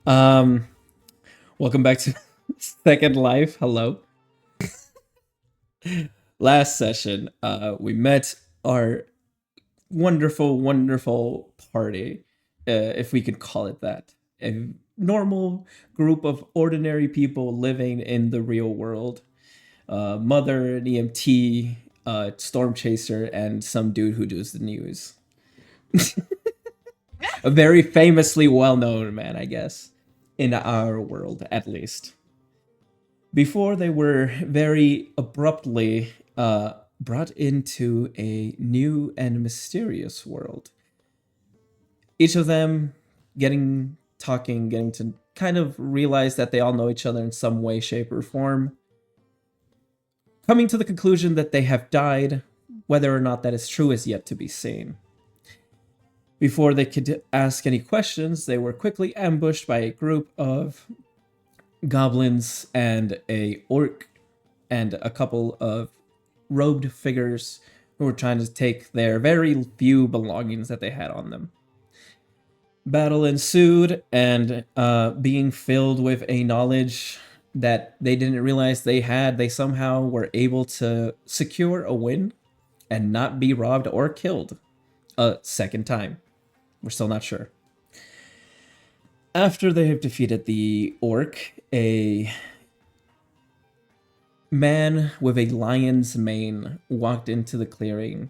Um, Welcome back to Second Life. Hello. Last session, we met our wonderful, wonderful party, if we could call it that. A normal group of ordinary people living in the real world. Mother, an EMT, storm chaser, and some dude who does the news. A very famously well-known man, I guess, in our world, at least. Before they were very abruptly brought into a new and mysterious world. Each of them getting to kind of realize that they all know each other in some way, shape, or form. Coming to the conclusion that they have died, whether or not that is true is yet to be seen. Before they could ask any questions, they were quickly ambushed by a group of goblins and a orc and a couple of robed figures who were trying to take their very few belongings that they had on them. Battle ensued, and being filled with a knowledge that they didn't realize they had, they somehow were able to secure a win and not be robbed or killed a second time. We're still not sure. After they have defeated the orc, a man with a lion's mane walked into the clearing,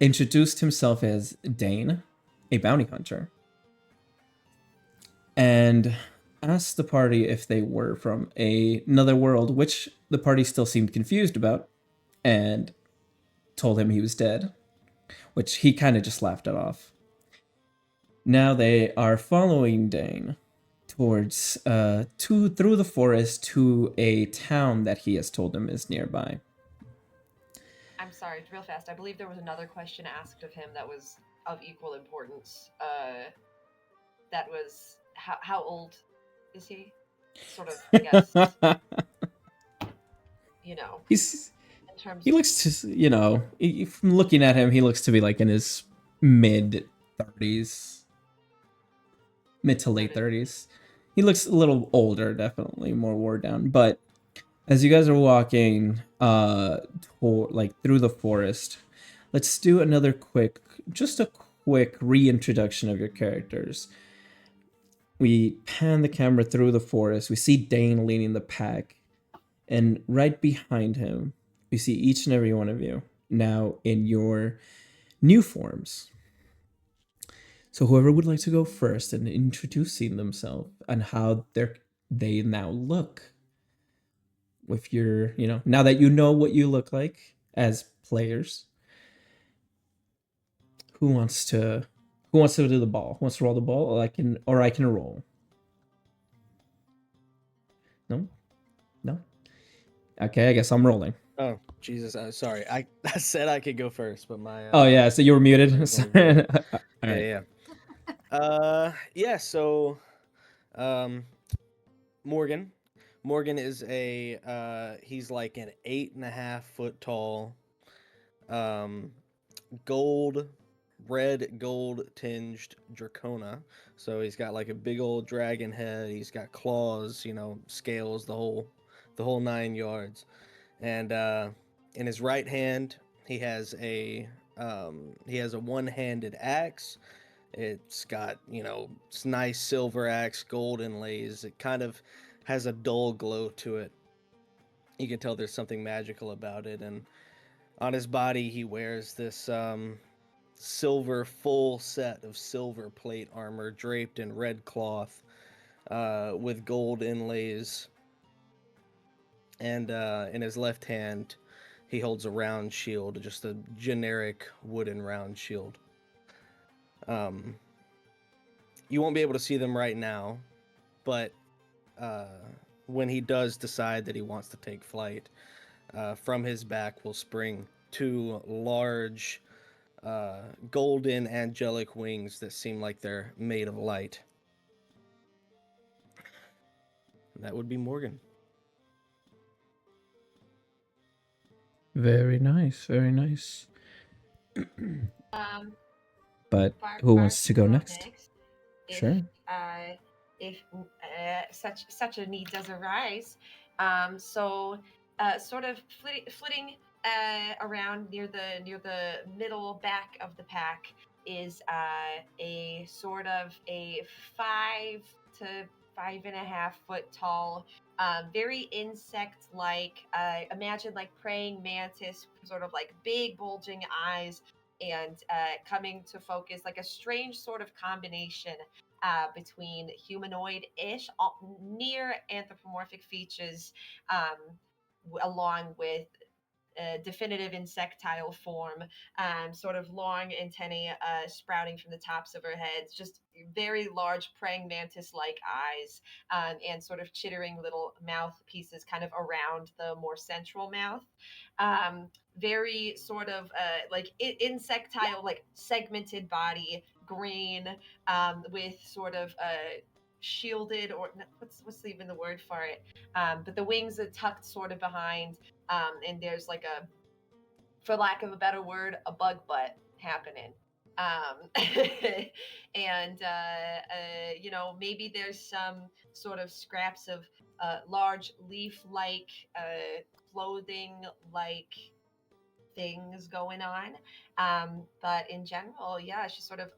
introduced himself as Dane, a bounty hunter, and asked the party if they were from another world, which the party still seemed confused about, and told him he was dead, which he kind of just laughed it off. Now they are following Dane towards through the forest to a town that he has told them is nearby. I'm sorry, real fast. I believe there was another question asked of him that was of equal importance. That was how old is he? Sort of, I guess. You know, He's in terms he of looks to, from looking at him, he looks to be like in his mid 30s, mid to late 30s. He looks a little older, definitely more wore down. But as you guys are walking, through the forest, let's do just a quick reintroduction of your characters. We pan the camera through the forest. We see Dane leading the pack, and right behind him, we see each and every one of you now in your new forms. So whoever would like to go first in introducing themselves and how they now look with your, now that you know what you look like as players. Who wants to do the ball? Who wants to roll the ball? Or I can roll. No? No? Okay, I guess I'm rolling. Oh, Jesus. Sorry. I said I could go first, but my Oh yeah, so you were muted. Sorry. All right. Yeah, so Morgan. Morgan is he's like an 8.5 foot tall, um red gold tinged dracona. So he's got like a big old dragon head, he's got claws, scales, the whole 9 yards. And in his right hand he has a one-handed axe. It's got, it's nice silver axe, gold inlays. It kind of has a dull glow to it. You can tell there's something magical about it. And on his body, he wears this silver full set of silver plate armor draped in red cloth, with gold inlays. And in his left hand, he holds a round shield, just a generic wooden round shield. You won't be able to see them right now, but when he does decide that he wants to take flight, from his back will spring two large, golden angelic wings that seem like they're made of light. That would be Morgan. Very nice, very nice. um But far, who far wants to go next? if Sure. I if such a need does arise. Sort of flitting around near the middle back of the pack is a sort of a 5 to 5.5 foot tall, very insect-like. Imagine like praying mantis, sort of like big bulging eyes, and coming to focus like a strange sort of combination between humanoid-ish, near anthropomorphic features, along with definitive insectile form, sort of long antennae sprouting from the tops of her head, just very large praying mantis like eyes, and sort of chittering little mouthpieces kind of around the more central mouth. Very sort of like insectile, like segmented body, green, with sort of shielded, or what's even the word for it? But the wings are tucked sort of behind, and there's like a, for lack of a better word, a bug butt happening. Um, and maybe there's some sort of scraps of large leaf-like clothing-like things going on. But in general, yeah, she's sort of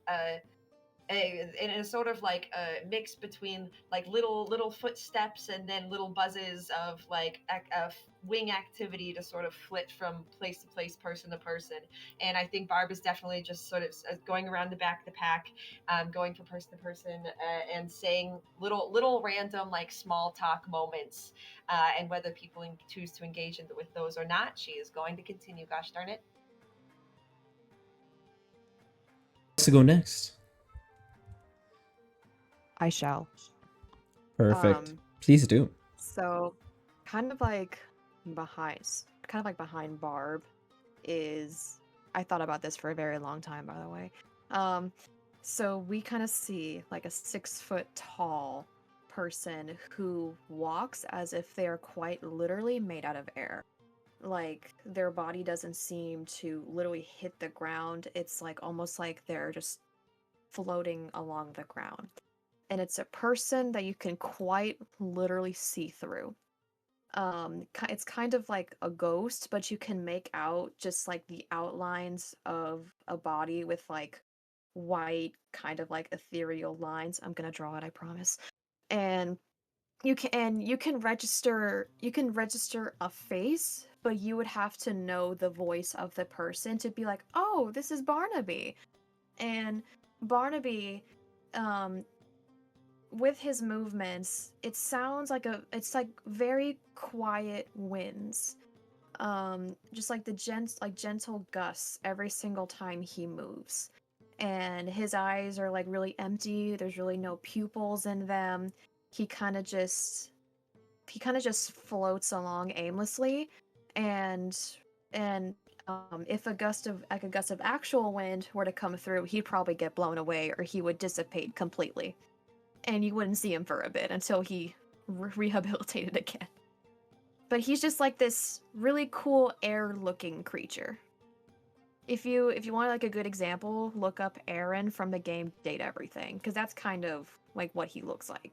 in a sort of like a mix between like little footsteps and then little buzzes of like wing activity to sort of flit from place to place, person to person. And I think Barb is definitely just sort of going around the back of the pack, going from person to person, and saying little random like small talk moments. And whether people choose to engage with those or not, she is going to continue. Gosh darn it. To go next. I shall. Perfect. Um, Please do. so kind of like behind Barb is, I thought about this for a very long time, by the way. So we kind of see like a 6 foot tall person who walks as if they are quite literally made out of air. Like their body doesn't seem to literally hit the ground. It's like almost like they're just floating along the ground. And it's a person that you can quite literally see through. It's kind of like a ghost, but you can make out just like the outlines of a body with like white kind of like ethereal lines. I'm gonna draw it, I promise. And you can register a face, but you would have to know the voice of the person to be like, oh, this is Barnaby. And Barnaby, um with his movements, it's like very quiet winds. Just like gentle gusts every single time he moves. And his eyes are like really empty. There's really no pupils in them. He kind of just floats along aimlessly, and if a gust of actual wind were to come through, he'd probably get blown away or he would dissipate completely. And you wouldn't see him for a bit until he rehabilitated again. But he's just like this really cool air-looking creature. If you want like a good example, look up Aaron from the game Date Everything, because that's kind of like what he looks like.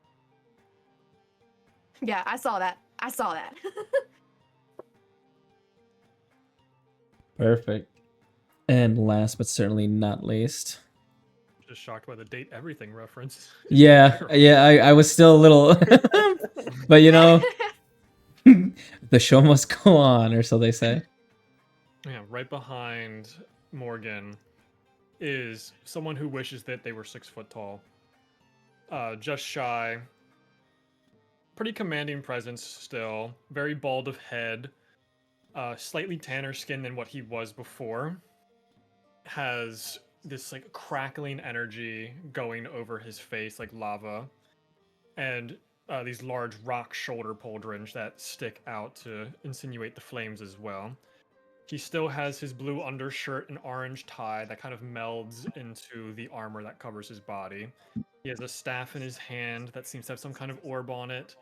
Yeah, I saw that. Perfect. And last but certainly not least. Just shocked by the Date Everything reference. Yeah, I was still a little, but you know, the show must go on, or so they say. Yeah, right behind Morgan is someone who wishes that they were 6 foot tall. Just shy. Pretty commanding presence still. Very bald of head. Slightly tanner skin than what he was before. Has this like crackling energy going over his face like lava. And these large rock shoulder pauldrons that stick out to insinuate the flames as well. He still has his blue undershirt and orange tie that kind of melds into the armor that covers his body. He has a staff in his hand that seems to have some kind of orb on it.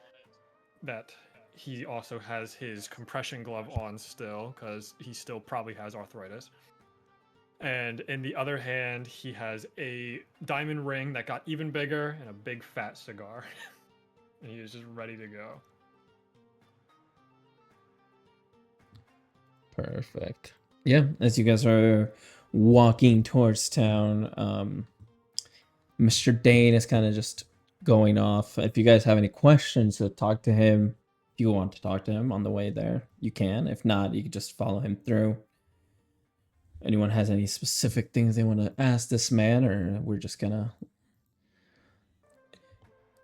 That he also has his compression glove on still, because he still probably has arthritis. And in the other hand, he has a diamond ring that got even bigger and a big fat cigar. And he is just ready to go. Perfect. Yeah, as you guys are walking towards town, Mr. Dane is kind of just going off. If you guys have any questions to talk to him, if you want to talk to him on the way there, you can. If not, you can just follow him through. Anyone has any specific things they want to ask this man, or we're just gonna...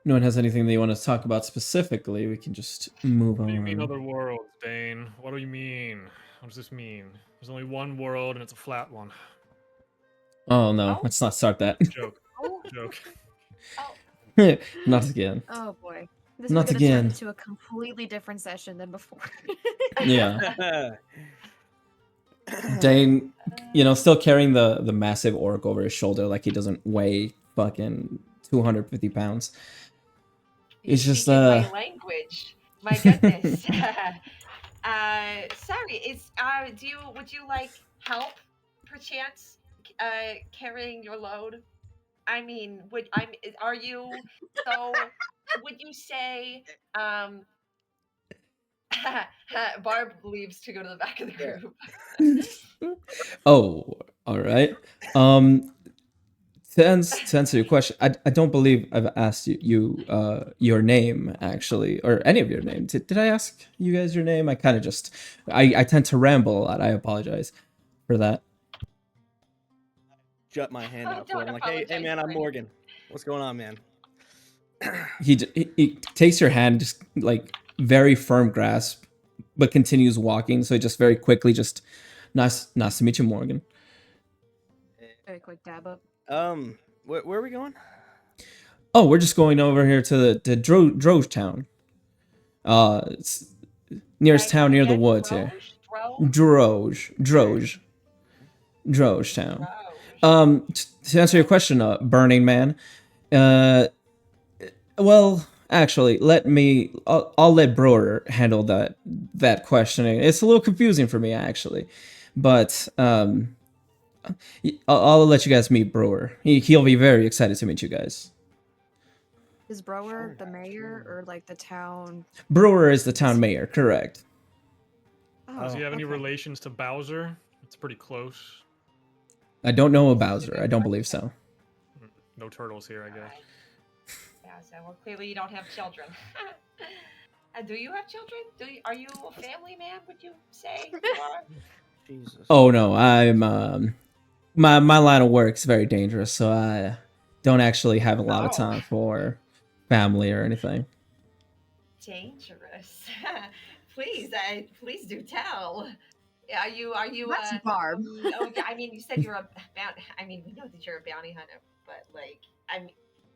No one has anything they want to talk about specifically, we can just move What on. do you mean other worlds, Dane? What do you mean? What does this mean? There's only one world and it's a flat one. Oh no, Oh. let's not start that. Joke. Oh, Joke. oh, Not again. Oh boy. This Not is going to turn again. into a completely different session than before. Yeah. Dane, still carrying the massive orc over his shoulder like he doesn't weigh fucking 250 pounds. It's he's just, speaking my language. My goodness. Sorry. Would you like help, perchance, carrying your load? I mean, are you, so, would you say, Barb leaves to go to the back of the group. Oh, all right. To answer your question, I don't believe I've asked you your name, actually, or any of your names. Did I ask you guys your name? I kind of just I tend to ramble a lot. I apologize for that. Jut my hand Oh, out for it. don't I'm like, hey apologize man, for I'm anything. Morgan. What's going on, man? He takes your hand, just like very firm grasp, but continues walking. So just very quickly, just nice to meet you, Morgan. Very quick dab up. Where are we going? Oh, we're just going over here to the Drouge town. It's nearest town near the woods here. Drouge town. To answer your question, Burning Man, well, actually, I'll let Bruir handle that questioning. It's a little confusing for me, actually, but I'll let you guys meet Bruir. He'll be very excited to meet you guys. Is Brower Sure, the mayor sure. or like the town? Bruir is the town mayor, correct? Oh, Does he have any okay. relations to Bowser? It's pretty close. I don't know a Bowser. I don't believe so. No turtles here, I guess. Yeah, so well, clearly you don't have children. Do you have children? Are you a family man? Would you say you are? Jesus. Oh no, I'm my line of work is very dangerous, so I don't actually have a lot of Oh. time for family or anything. Dangerous. Please do tell. Are you That's Barb. oh yeah, I mean you said you're a I mean we know that you're a bounty hunter, but like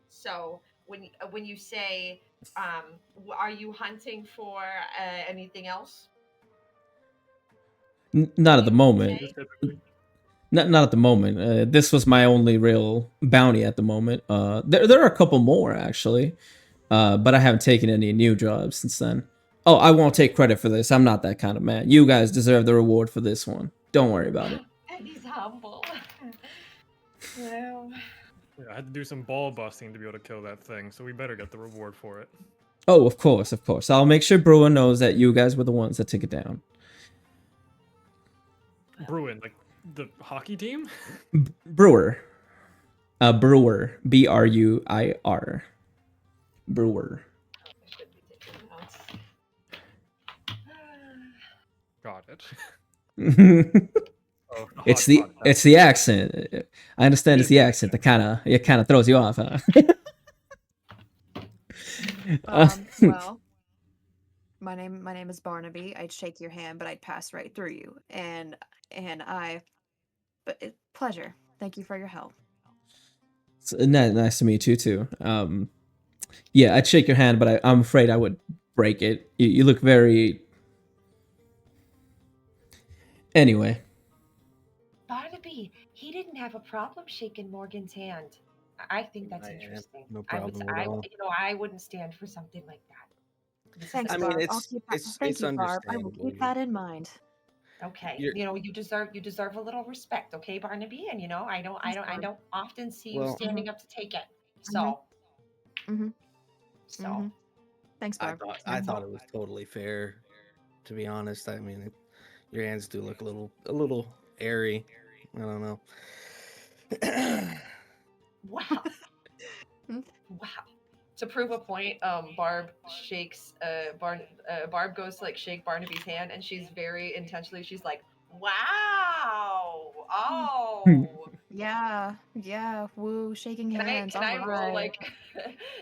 so when you say are you hunting for anything else? Not at the You moment. say? Typically. Not at the moment. This was my only real bounty at the moment. There are a couple more actually, but I haven't taken any new jobs since then. Oh, I won't take credit for this. I'm not that kind of man. You guys deserve the reward for this one. Don't worry about it. And he's humble. Well, Yeah, I had to do some ball busting to be able to kill that thing, so we better get the reward for it. Oh, of course. I'll make sure Bruin knows that you guys were the ones that took it down. Bruin, like the hockey team? Bruir. Bruir. Bruir. Bruir. I should be taking notes. Got it. Oh, It's hot pot. it's the accent. I understand it's the accent that kind of throws you off, huh? Well, my name is Barnaby. I'd shake your hand, but I'd pass right through you. Pleasure. Thank you for your help. It's nice to meet you too. Yeah, I'd shake your hand, but I'm afraid I would break it. You look very... Anyway. Barnaby, he didn't have a problem shaking Morgan's hand. I think that's I- interesting. no problem at all. I wouldn't stand for something like that. This is Thanks, I mean, Barb. it's- I'll keep that. it's- Thank it's you, Barb. I will understandable, keep that in mind. Okay, You're- you deserve a little respect, okay, Barnaby? And I don't often see you Well, standing up to take it. Mhm. So Mhm. so Mhm. Thanks, I Barb. thought it was totally fair. To be honest, I mean, your hands do look a little airy. I don't know. wow. Wow. To prove a point, Barb shakes Barb goes to like shake Barnaby's hand, and she's very intentionally, she's like, wow, oh. Yeah. Yeah. Woo. Shaking hands. Can All I roll right. like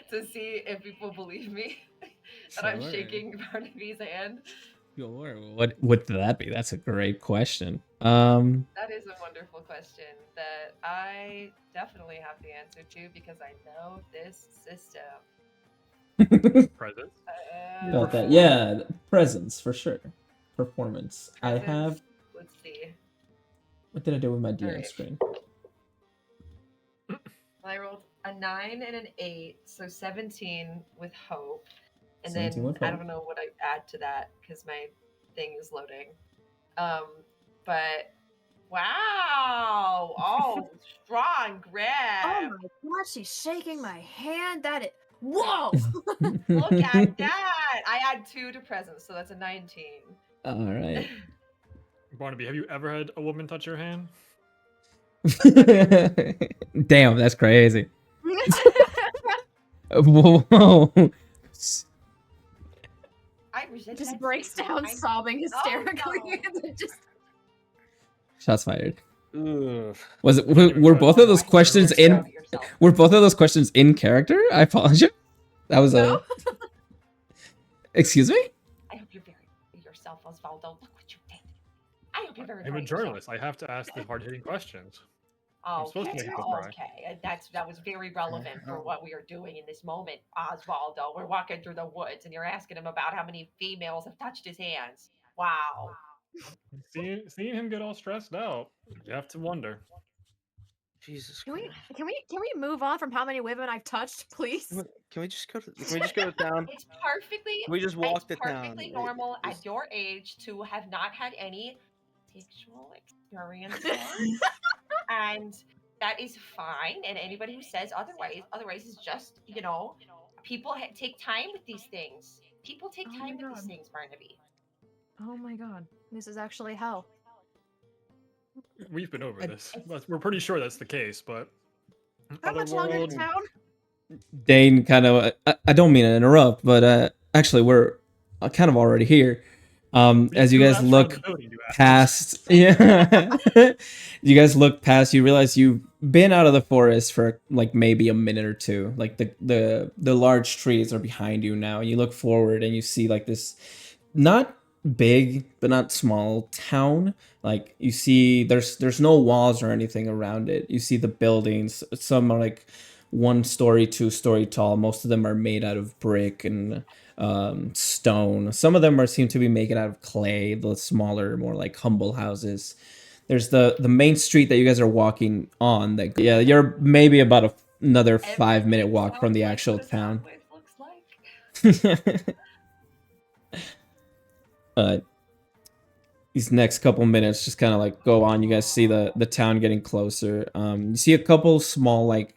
to see if people believe me that I'm Sure. shaking Barnaby's hand? Sure. What would that be? That's a great question. That is a wonderful question that I definitely have the answer to because I know this system. Present. About that. Performance. Yeah, presence for sure. Performance. I have. Let's see. What did I do with my All DM right. screen? I rolled a 9 and an 8, so 17 with hope. And 17 then with I hope. don't know what I add to that because my thing is loading. But wow! Oh, strong Oh grab! my god, she's shaking my hand. That is. Whoa! Look at that! I add 2 to presence, so that's a 19. All right. Barnaby, have you ever had a woman touch your hand? Damn, that's crazy. Whoa. I resent just that breaks statement. down sobbing hysterically. no. and just Shots fired. Ugh. Was it? Can't even Were try to both of talk those about questions it. in? Were both of those questions in character? I apologize. That was no. a. Excuse me. I hope you're very proud of yourself, Osvaldo. Look what you did. I hope you're very I'm proud a of yourself. journalist. I have to ask the hard-hitting questions. I'm supposed to Okay, make people cry. okay. That was very relevant for what we are doing in this moment, Osvaldo. We're walking through the woods, and you're asking him about how many females have touched his hands. Wow. Seeing him get all stressed out, you have to wonder. Jesus Can we Christ. can we move on from how many women I've touched, please? Can we just go to town? It's perfectly Can we just it's walk to town? perfectly normal at Just- your age to have not had any sexual experiences, and that is fine. And anybody who says otherwise is just people take time with these things. People take Oh time my with these God. things, Barnaby. Oh my god. This is actually hell. We've been over I- this. We're pretty sure that's the case, but How much longer Otherworld- to town? Dane kind of. I don't mean to interrupt, but actually, we're kind of already here. As you two guys laps around look the building, you assholes. past, yeah, you guys look past. You realize you've been out of the forest for like maybe a minute or two. Like the large trees are behind you now. You look forward and you see like this, not big but not small town. Like you see, there's no walls or anything around it. You see the buildings. Some are like 1 story, 2 story tall. Most of them are made out of brick and stone. Some of them seem to be made out of clay. The smaller, more like humble houses. There's the main street that you guys are walking on. That yeah, you're maybe about another 5-minute Everything walk from sounds the like actual what a town. soundwave looks like. These next couple minutes just kind of like go on. You guys see the town getting closer. You see a couple small like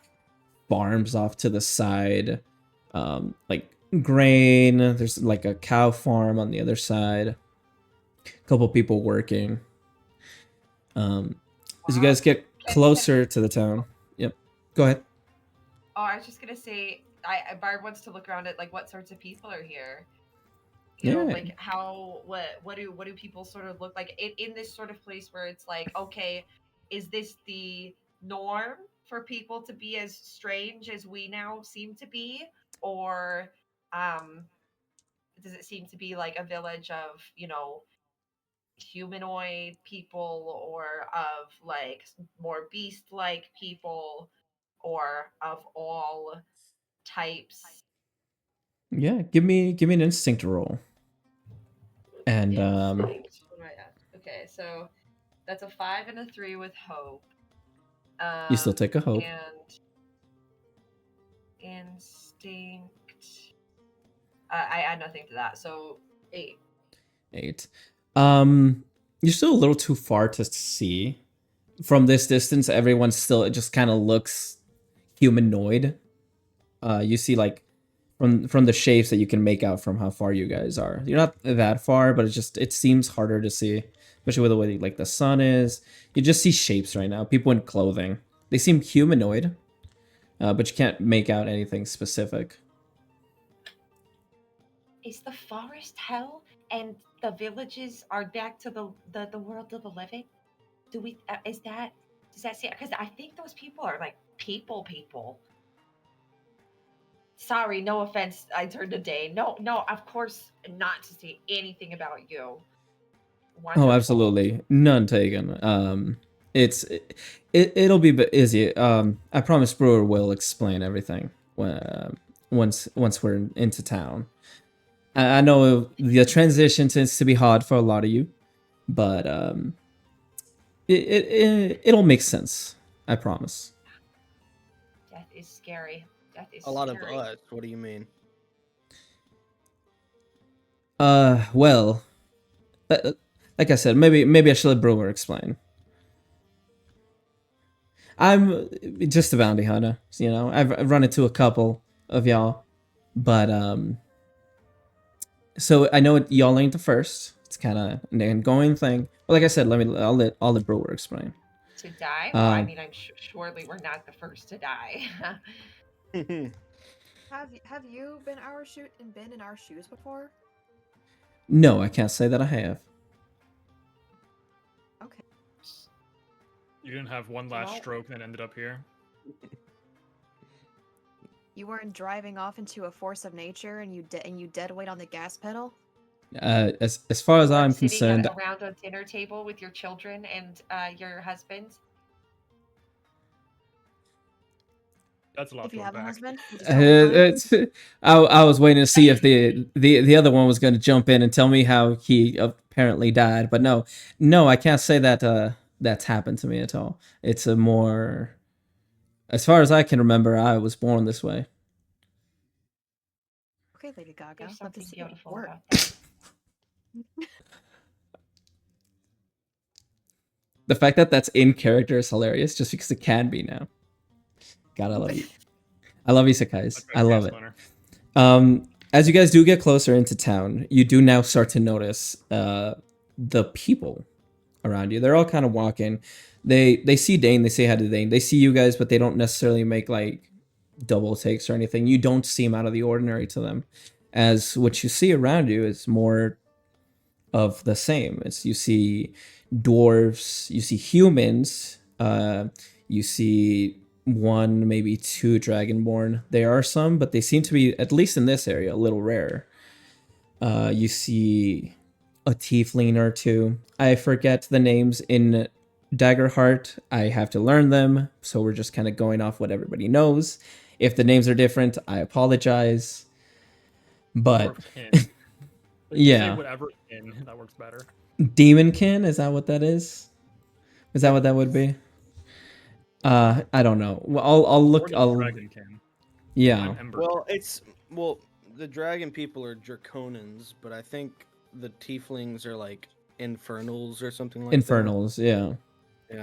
farms off to the side, like grain. There's like a cow farm on the other side. A couple people working. As you guys get closer to the town. Yep. Go ahead. Oh, I was just gonna say, Barb wants to look around at like what sorts of people are here. Yeah. Like what do people sort of look like in this sort of place where it's like, okay, is this the norm for people to be as strange as we now seem to be, or does it seem to be like a village of humanoid people, or of like more beast-like people, or of all types? Yeah. Give me an instinct roll. And Instinct. What am I at? Okay, so that's a 5 and a 3 with hope. you still take a hope. And instinct. I add nothing to that, so 8. 8. You're still a little too far to see. From this distance, everyone still, it just kind of looks humanoid. You see like from the shapes that you can make out from how far you guys are. You're not that far, but it seems harder to see, especially with the way like the sun is. You just see shapes right now. People in clothing. They seem humanoid, but you can't make out anything specific. Is the forest hell and the villages are back to the world of the living? Do we? Does that say? Because I think those people are like people. Sorry, no offense. I turned to Dane. No, of course not to say anything about you. Oh, Wonderful. absolutely, none taken. It'll be easy. I promise Brewer will explain everything once we're into town. I know the transition tends to be hard for a lot of you, but it'll make sense. I promise. Death is scary. Death is A lot of scary. us. What do you mean? Well, like I said, maybe I should let Brewer explain. I'm just a bounty hunter, you know. I've run into a couple of y'all, but so I know y'all ain't the first. It's kind of an ongoing thing. But like I said, I'll let Brewer explain. To die? Well, I Um, mean, surely we're not the first to die. Have you been in our shoes before? No, I can't say that I have. Okay. You didn't have one last Well- stroke that ended up here. You weren't driving off into a force of nature and you dead weight on the gas pedal? As far as I'm Sitting concerned, around a dinner table with your children and your husband. That's a lot If to you have a unpack. husband, which is totally fine. I was waiting to see if the other one was going to jump in and tell me how he apparently died, but no, I can't say that that's happened to me at all. It's a more, as far as I can remember, I was born this way. Okay, Lady Gaga. There's Love to something see it beautiful work. about that. The fact that that's in character is hilarious, just because it can be now. God, I love you. I love isekais. I love it. As you guys do get closer into town, you do now start to notice the people around you. They're all kind of walking. They see Dane. They say hi to Dane. They see you guys, but they don't necessarily make like double takes or anything. You don't seem out of the ordinary to them, as what you see around you is more of the same. It's you see dwarves, you see humans, you see one, maybe two dragonborn. There are some, but they seem to be, at least in this area, a little rare. You see a tiefling or two. I forget the names in Daggerheart. I have to learn them, so we're just kind of going off what everybody knows. If the names are different, I apologize. But Or kin. Like, you yeah. say whatever kin, that works better. Demonkin, is that what that is? Is that what that would be? I don't know. Well, I'll Or look. the I'll dragon kin. yeah. I'm Ember. Well, the dragon people are Draconans, but I think the tieflings are like infernals or something like Infernals. Yeah, that.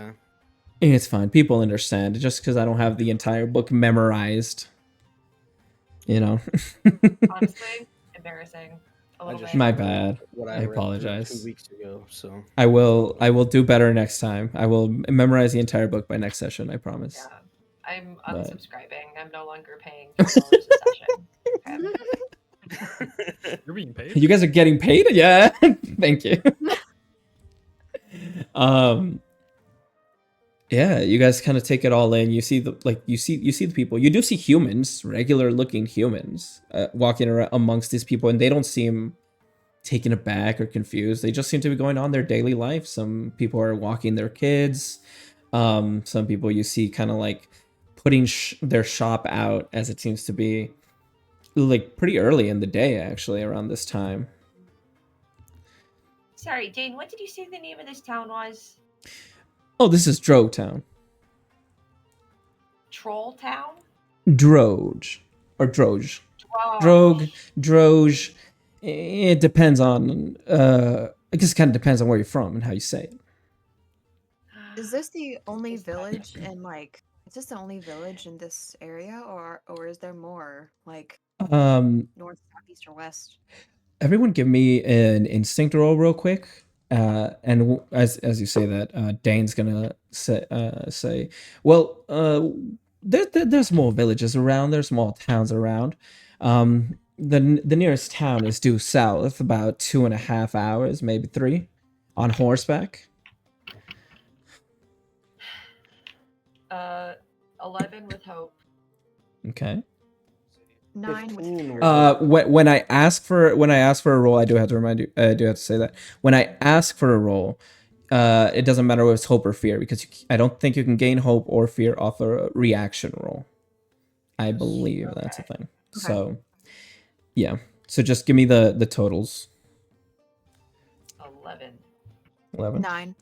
Yeah. it's fine. People understand. Just because I don't have the entire book memorized, you know. Honestly, embarrassing. A little bit. My bad. What I read through apologize. 2 weeks ago, so I will do better next time. I will memorize the entire book by next session. I promise. Yeah. I'm But- unsubscribing. I'm no longer paying $4 a session. Okay. You're being paid? You guys are getting paid? Yeah. Thank you. Yeah, you guys kind of take it all in. You see you see the people. You do see humans, regular looking humans, walking around amongst these people, and they don't seem taken aback or confused. They just seem to be going on their daily life. Some people are walking their kids. Some people you see kind of like putting their shop out, as it seems to be like pretty early in the day, actually, around this time. Sorry, Dane, what did you say the name of this town was? Oh, this is Drouge Town. Troll Town? Drouge. Or Drouge. Wow. Drouge. It depends on I guess it kind of depends on where you're from and how you say it. Is this the only Is that- village in like? Is this the only village in this area, or is there more like north, south, east, or west? Everyone give me an instinct roll real quick. As you say that, Dane's gonna say, well, there's more villages around. There's small towns around. The nearest town is due south, about 2.5 hours, maybe 3, on horseback. 11 with hope. Okay. 9 with 15 fear. were- When I ask for a roll, I do have to remind you. I do have to say that when I ask for a roll, it doesn't matter whether it's hope or fear because I don't think you can gain hope or fear off a reaction roll. I believe that's a thing. Okay. So, yeah. So just give me the totals. 11. 11, 9.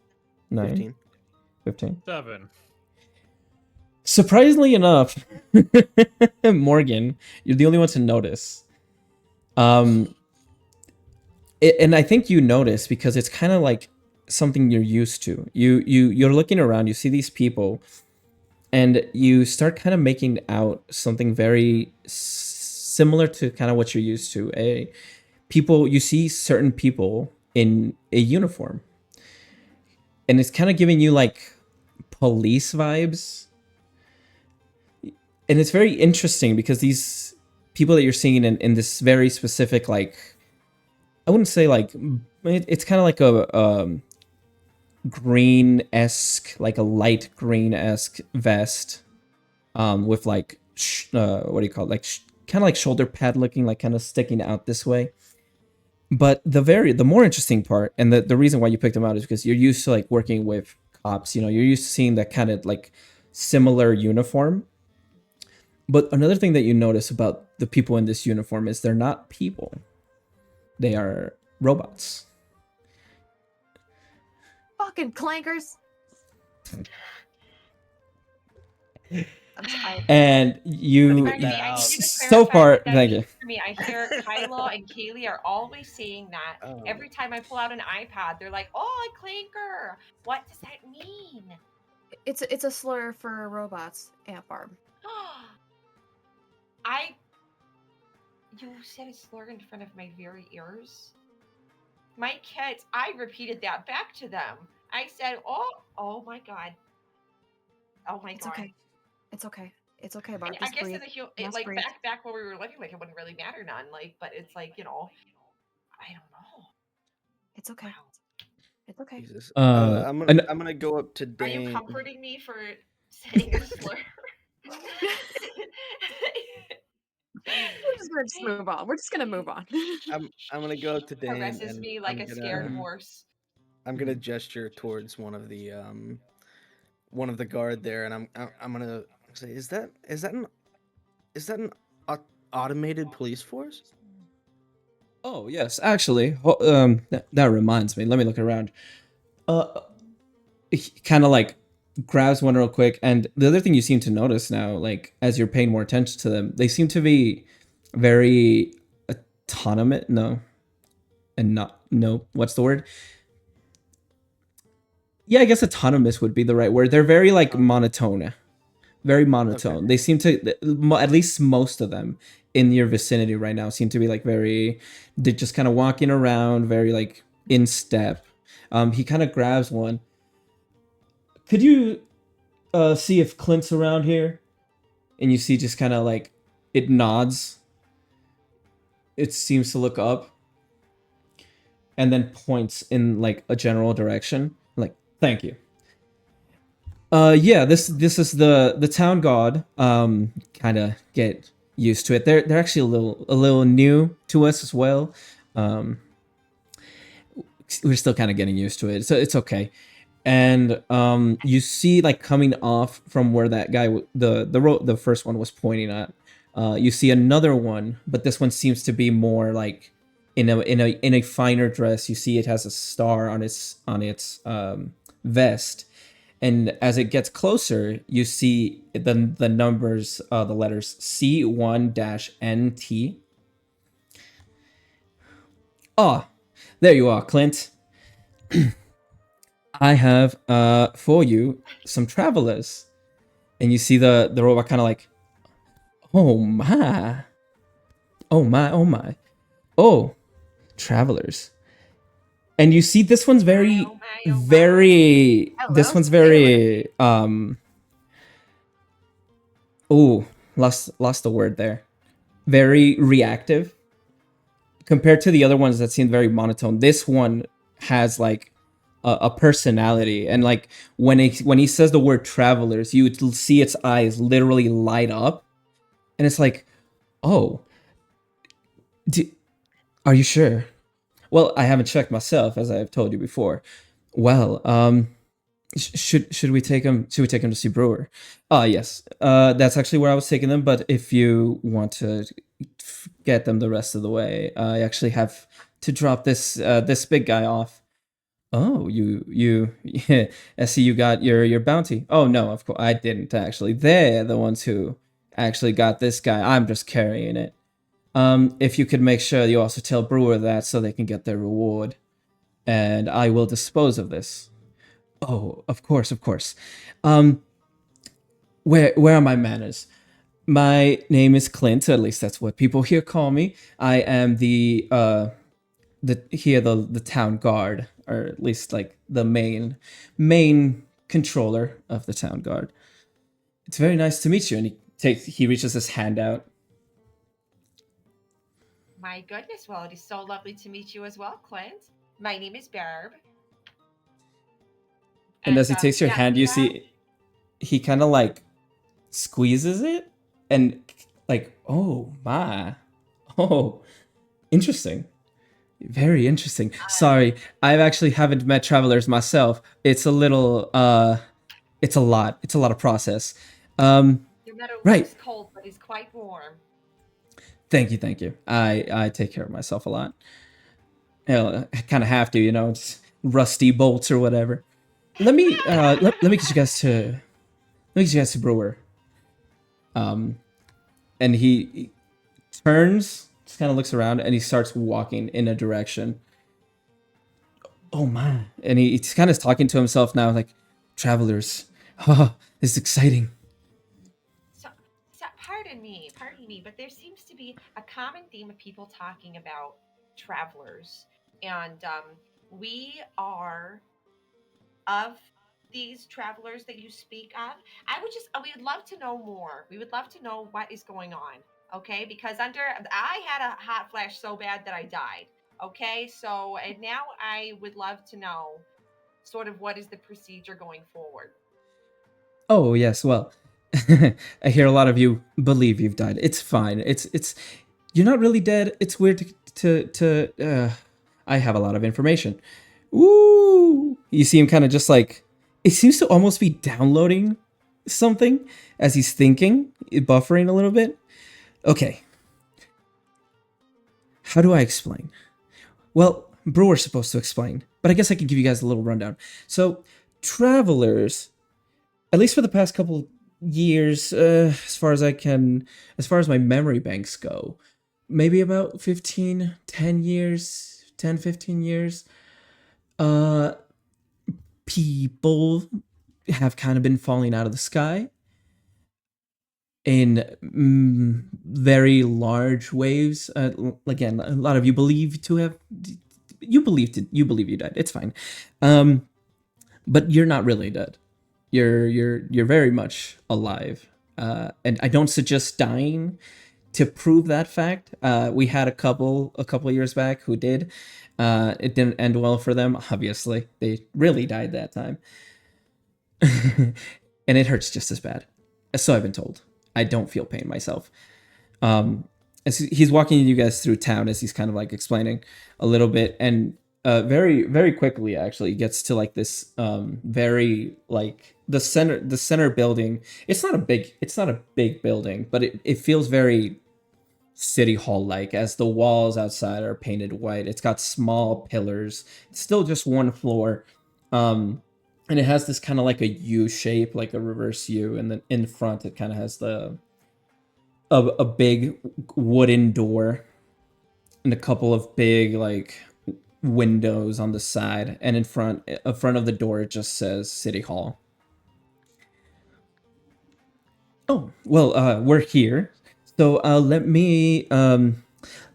9, 15. 15. 7. Surprisingly enough, Morgan, you're the only one to notice. And I think you notice because it's kind of like something you're used to. You're looking around, you see these people, and you start kind of making out something very similar to kind of what you're used to. You see certain people in a uniform, and it's kind of giving you like police vibes. And it's very interesting because these people that you're seeing in this very specific, like, I wouldn't say like, it's kind of like a green-esque, like a light green-esque vest, with like, what do you call it? Like, kind of like shoulder pad looking, like kind of sticking out this way. But the more interesting part, and the reason why you picked them out is because you're used to like working with cops, you're used to seeing that kind of like similar uniform. But another thing that you notice about the people in this uniform is they're not people. They are robots. Fucking clankers. And you, Edit that out. so far, thank you. For me, I hear Kyla and Kaylee are always saying that. Oh. Every time I pull out an iPad, they're like, "Oh, a clanker. What does that mean?" It's a slur for robots, Aunt Barb. You said a slur in front of my very ears. My kids, I repeated that back to them. I said, oh my god. Oh my It's god. okay. It's okay. It's okay, Barb. And I Just guess breathe. in the Just like breathe. back where we were living, like it wouldn't really matter none. Like, but it's like, I don't know. It's okay. Wow. It's okay. Jesus. Uh, I'm and- gonna go up to Are Dane. you comforting me for saying a slur? We're just gonna move on. We're just gonna move on. I'm gonna go up to Dane Caresses and me like I'm a gonna, scared horse. I'm gonna gesture towards one of the guard there, and I'm gonna say, is that an automated police force? Oh yes, actually, that reminds me. Let me look around. He kind of like grabs one real quick, and the other thing you seem to notice now, like as you're paying more attention to them, they seem to be very autonomous. What's the word? Yeah, I guess autonomous would be the right word. They're very like monotone. Very monotone. Okay. They seem to, at least most of them in your vicinity right now, seem to be like they're just kind of walking around, very like in step. He kind of grabs one. Could you see if Clint's around here? And you see just kind of like it nods. It seems to look up and then points in like a general direction. Like, thank you. Yeah, this is the town god. Kind of get used to it. They're actually a little new to us as well. We're still kind of getting used to it, so it's okay. And you see like coming off from where that guy the first one was pointing at. You see another one, but this one seems to be more like in a finer dress. You see it has a star on its vest. And as it gets closer, you see the numbers, the letters C1-NT. Ah, there you are, Clint. I have for you some travelers. And you see the robot kind of like, oh my, oh my, oh my, oh, travelers. And you see this one's My, very, oh my, oh my. very, this Hello, one's sailor. very, oh, lost the word there. Very reactive compared to the other ones that seemed very monotone. This one has like a personality, and like when he says the word travelers, you would see its eyes literally light up, and it's like, oh, d are you sure? Well, I haven't checked myself, as I've told you before. Well, should we take him? Should we take him to see Brewer? Yes. That's actually where I was taking them. But if you want to get them the rest of the way, I actually have to drop this big guy off. Oh, yeah, I see you got your bounty. Oh no, of course I didn't actually. They're the ones who actually got this guy. I'm just carrying it. If you could make sure you also tell Brewer that so they can get their reward, and I will dispose of this. Oh, of course, of course. Um, where are my manners? My name is Clint. At least that's what people here call me. I am the town guard, or at least like the main controller of the town guard. It's very nice to meet you. And he reaches his hand out. My goodness, well, it is so lovely to meet you as well, Clint. My name is Barb. And as he takes your yes, hand, we you have. see he kind of like squeezes it and like, oh my, oh, interesting. Very interesting. Sorry, I actually haven't met travelers myself. It's a little it's a lot. It's a lot of process. Your meadow Right. looks cold, but is quite warm. Thank you, thank you. I take care of myself a lot. You know, I kind of have to, just rusty bolts or whatever. Let me get you guys to Brewer. Um and he turns, just kind of looks around, and he starts walking in a direction. Oh my. And he's kind of talking to himself now, like, travelers. Oh, this is exciting. So, pardon me, but there seems to be a common theme of people talking about travelers, and we are of these travelers that you speak of. We would love to know more. We would love to know what is going on. Okay, because I had a hot flash so bad that I died. Okay, so and now I would love to know sort of what is the procedure going forward. Oh, yes, well, I hear a lot of you believe you've died. It's fine. It's you're not really dead. It's weird to I have a lot of information. Ooh, you see him kind of just like, it seems to almost be downloading something as he's thinking, buffering a little bit. Okay, how do I explain? Well, Brewer's supposed to explain, but I guess I could give you guys a little rundown. So, travelers, at least for the past couple years, as far as my memory banks go, maybe about 10 years, 10, 15 years, uh, people have kind of been falling out of the sky in very large waves. Again, a lot of you believe to have you believe you died. It's fine, but you're not really dead. You're very much alive, and I don't suggest dying to prove that fact. We had a couple years back who did. It didn't end well for them. Obviously, they really died that time, and it hurts just as bad. So I've been told. I don't feel pain myself. Um, as he's walking you guys through town, as he's kind of like explaining a little bit, and very very quickly actually gets to like this very like the center building. It's not a big building, but it feels very city hall like, as the walls outside are painted white. It's got small pillars. It's still just one floor. And it has this kind of like a U shape, like a reverse U, and then in front it kind of has a big wooden door and a couple of big like windows on the side, and in front of the door it just says City Hall. Oh, well, we're here. So let me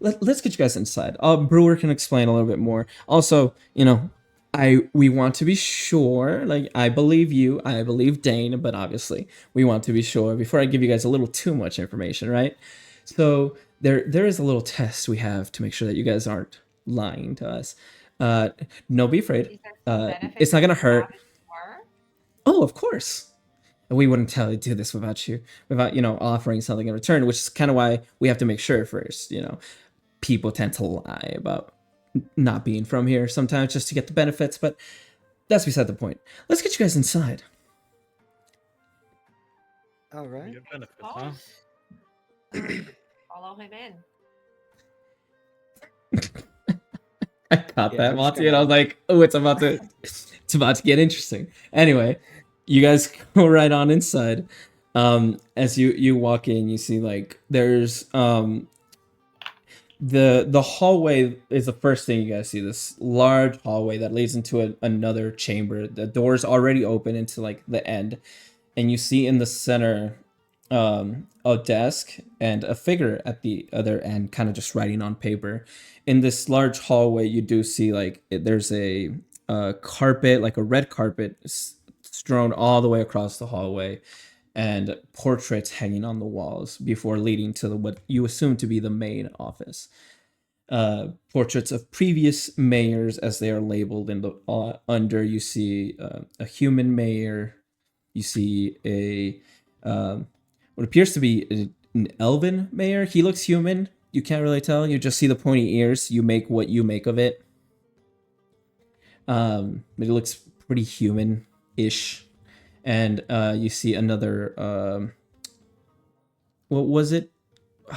let's get you guys inside. Brewer can explain a little bit more. Also, we want to be sure, like, I believe you, I believe Dane, but obviously we want to be sure before I give you guys a little too much information, right? So there is a little test we have to make sure that you guys aren't lying to us. No, be afraid. Is there some benefit It's not to gonna the hurt. savage war? Oh, of course. We wouldn't tell you to do this without offering something in return, which is kind of why we have to make sure first. People tend to lie about not being from here sometimes just to get the benefits, but that's beside the point. Let's get you guys inside. All We right. get benefits, huh? Follow him in. I caught Yeah, that, I'm just Monty, and I was like, "Oh, it's about to get interesting." Anyway, you guys go right on inside. As you walk in, you see like there's the hallway is the first thing you guys see. This large hallway that leads into another chamber. The door's already open into like the end, and you see in the center a desk and a figure at the other end, kind of just writing on paper. In this large hallway, you do see like there's a carpet, like a red carpet, strewn all the way across the hallway, and portraits hanging on the walls before leading to what you assume to be the main office. Portraits of previous mayors, as they are labeled in the under. You see a human mayor. You see a what appears to be an elven mayor. He looks human. You can't really tell. You just see the pointy ears. You make what you make of it. But it looks pretty human-ish. And you see another. What was it?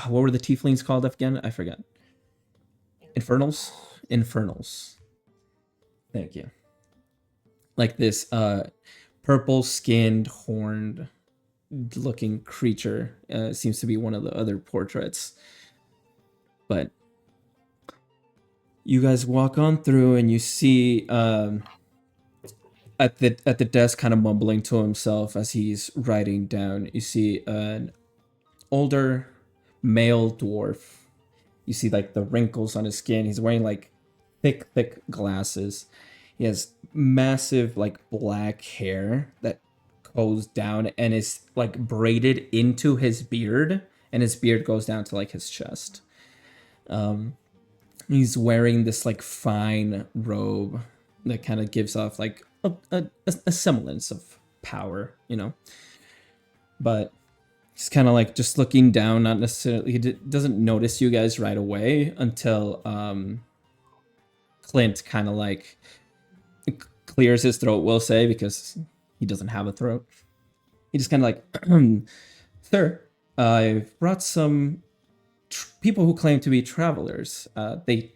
What were the tieflings called again? I forgot. Infernals? Infernals. Thank you. Like this purple-skinned, horned looking creature seems to be one of the other portraits. But you guys walk on through and you see at the desk, kind of mumbling to himself as he's writing down, you see an older male dwarf. You see like the wrinkles on his skin. He's wearing like thick glasses. He has massive like black hair that goes down and is like braided into his beard, and his beard goes down to like his chest. He's wearing this like fine robe that kind of gives off like a semblance of power, but he's kind of like just looking down, not necessarily, he doesn't notice you guys right away until Clint kind of like clears his throat, we'll say, because he doesn't have a throat. He just kind of like, "Sir, I've brought some people who claim to be travelers. They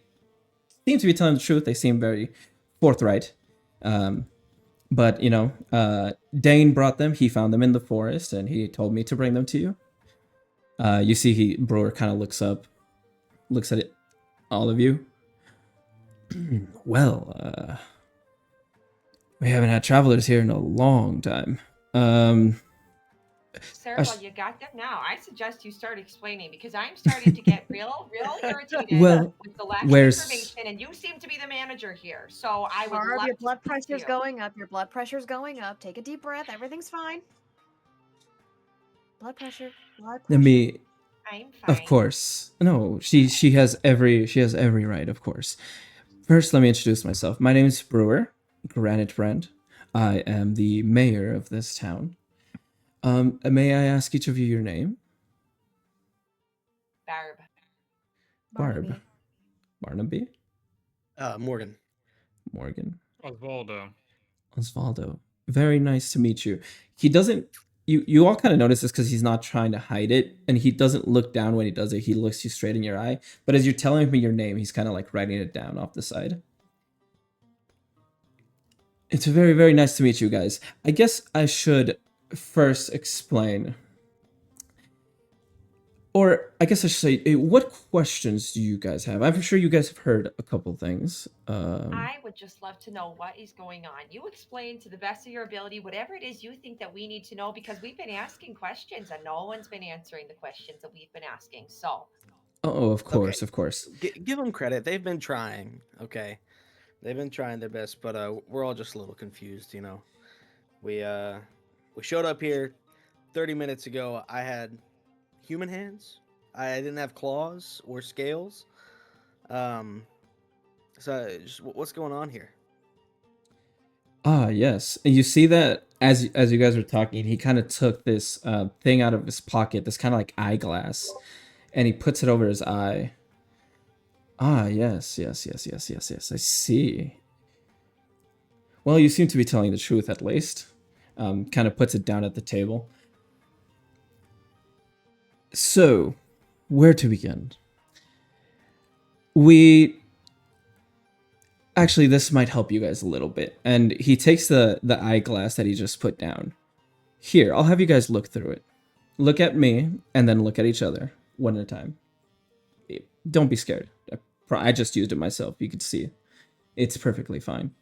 seem to be telling the truth. They seem very forthright. But, Dane brought them. He found them in the forest, and he told me to bring them to you." You see Brewer kind of looks up, looks at it, all of you. "Well, we haven't had travelers here in a long time. Sir, well, you got them now. I suggest you start explaining, because I'm starting to get real irritated Well, with the lack of where's- information, and you seem to be the manager here. So I would Barb, love your to blood speak to pressure's you. going up. Your blood pressure's going up. Take a deep breath. Everything's fine. Blood pressure. Blood pressure. Let me... I'm fine. Of course. No, she has every right, of course. First, let me introduce myself. My name is Bruir Granitebrand. I am the mayor of this town. May I ask each of you your name? Barb. Barb. Barnaby? Morgan. Morgan. Osvaldo. Very nice to meet you. He doesn't... You all kind of notice this because he's not trying to hide it, and he doesn't look down when he does it. He looks you straight in your eye. But as you're telling him your name, he's kind of like writing it down off the side. It's very, very nice to meet you guys. I guess I should first explain. Or I guess I should say, what questions do you guys have? I'm sure you guys have heard a couple things. I would just love to know what is going on. You explain to the best of your ability whatever it is you think that we need to know because we've been asking questions and no one's been answering the questions that we've been asking. So, Oh, of Okay. course, of course. Give them credit. They've been trying. Okay, they've been trying their best, but we're all just a little confused. You know, we showed up here 30 minutes ago. I had human hands. I didn't have claws or scales. Um, so just, what's going on here? Ah, yes. And you see that as you guys were talking, he kind of took this thing out of his pocket, this kind of like eyeglass, and he puts it over his eye. Ah, yes, yes, yes, yes, yes, yes. I see. Well, you seem to be telling the truth at least. Kind of puts it down at the table. So, where to begin? We actually, this might help you guys a little bit. And he takes the eyeglass that he just put down. Here, I'll have you guys look through it. Look at me, and then look at each other, one at a time. Don't be scared. I just used it myself. You could see. It's perfectly fine.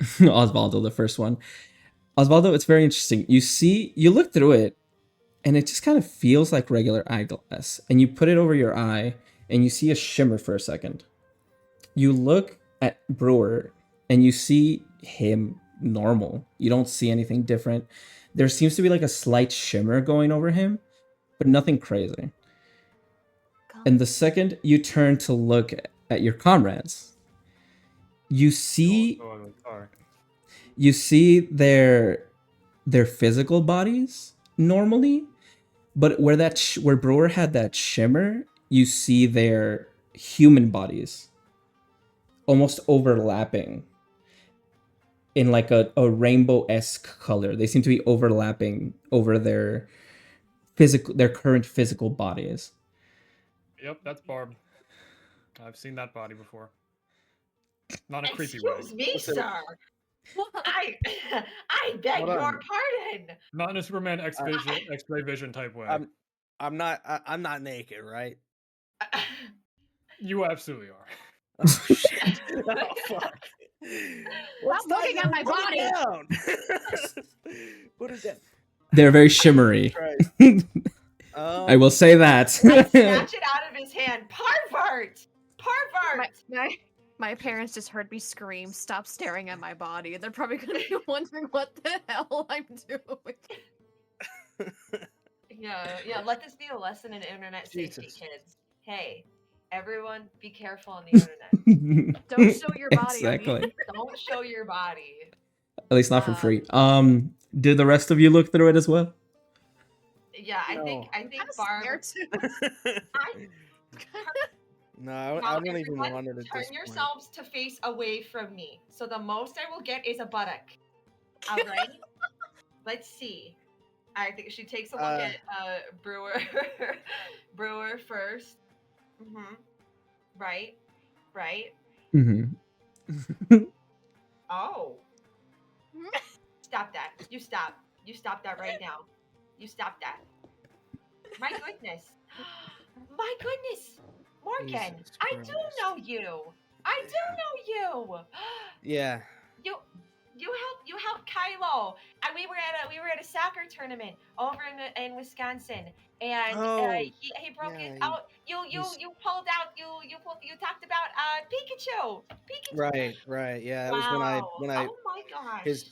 Osvaldo, the first one. Osvaldo, it's very interesting. You look through it, and it just kind of feels like regular eyeglass. And you put it over your eye, and you see a shimmer for a second. You look at Bruir, and you see him normal. You don't see anything different. There seems to be like a slight shimmer going over him, but nothing crazy. And the second you turn to look at your comrades, you see Sorry. you see their physical bodies normally, but where Brewer had that shimmer, you see their human bodies almost overlapping in like a rainbow-esque color. They seem to be overlapping over their current physical bodies. Yep, that's Barb. I've seen that body before. Not in a creepy way. excuse me, Listen. sir. I I beg Hold your on. pardon. Not in a Superman X-ray vision type way. I'm not naked, right? You absolutely are. Oh shit! Oh fuck! Stop looking at my body. Down. Put it down. They're very shimmery. Christ. I will say that. I snatch it out of his hand. Pervert! Pervert! My parents just heard me scream, "Stop staring at my body." They're probably gonna be wondering what the hell I'm doing. Yeah, let this be a lesson in internet safety, Jesus. kids. Hey, everyone, be careful on the internet. Don't show your body. Exactly. Don't show your body. At least not for free. Did the rest of you look through it as well? Yeah, I think Kinda Barb. scared too. No, Now, I don't even everyone, want it at turn this point. yourselves to face away from me. So the most I will get is a buttock. All right. Let's see. I think she takes a look at Brewer. Brewer first. Mm-hmm. Right. Mm-hmm. Oh. Stop that. You stop. You stop that right now. You stop that. My goodness. My goodness. Morgan, Jesus I do Christ. know you. I do know you. Yeah. You helped Kylo, and we were at a soccer tournament over in Wisconsin, and he broke his out. You pulled out you talked about Pikachu. Right. Yeah, that was Wow. when I Oh my gosh.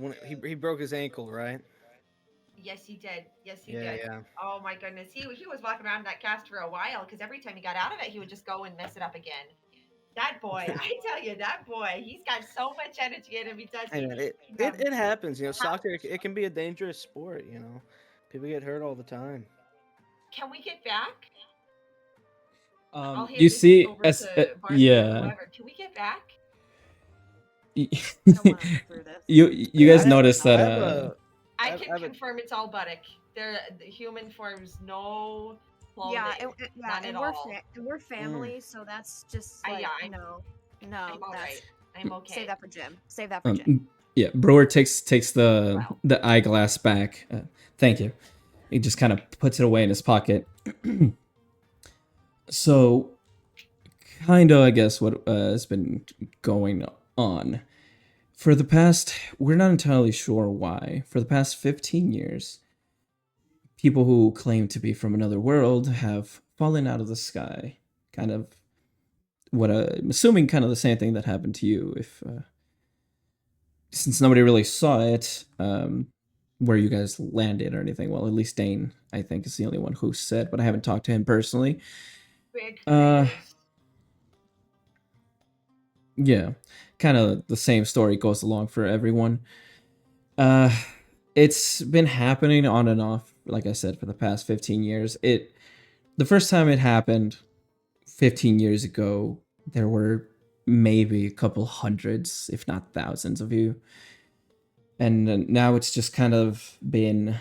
when he broke his ankle, right? Yes, he did. Yes, he Yeah, did. yeah. Oh my goodness. He was walking around in that cast for a while because every time he got out of it, he would just go and mess it up again. That boy, I tell you, that boy, he's got so much energy in him. He does. Hey, man, it happens, you know. Soccer, it can be a dangerous sport, you know. People get hurt all the time. Can we get back? I'll hand You this see, over to Barbie or yeah. whoever. Can we get back? I don't want to look through this. you guys noticed that I can confirm it's all buttock. The human forms no clothing. Yeah, and we're family, so that's just like I'm no. I'm all right. I'm okay. Save that for Jim. Save that for Jim. yeah, Brewer takes the eyeglass back. Thank you. He just kind of puts it away in his pocket. So, kind of, I guess, what has been going on. For the past, we're not entirely sure why. For the past 15 years, people who claim to be from another world have fallen out of the sky. Kind of what I'm assuming, kind of the same thing that happened to you. If since nobody really saw it, where you guys landed or anything. Well, at least Dane, I think, is the only one who said, but I haven't talked to him personally. We're Uh, curious. yeah, kind of the same story goes along for everyone. Uh, it's been happening on and off, like I said, for the past 15 years. The first time it happened 15 years ago, there were maybe a couple hundreds, if not thousands of you. And now it's just kind of been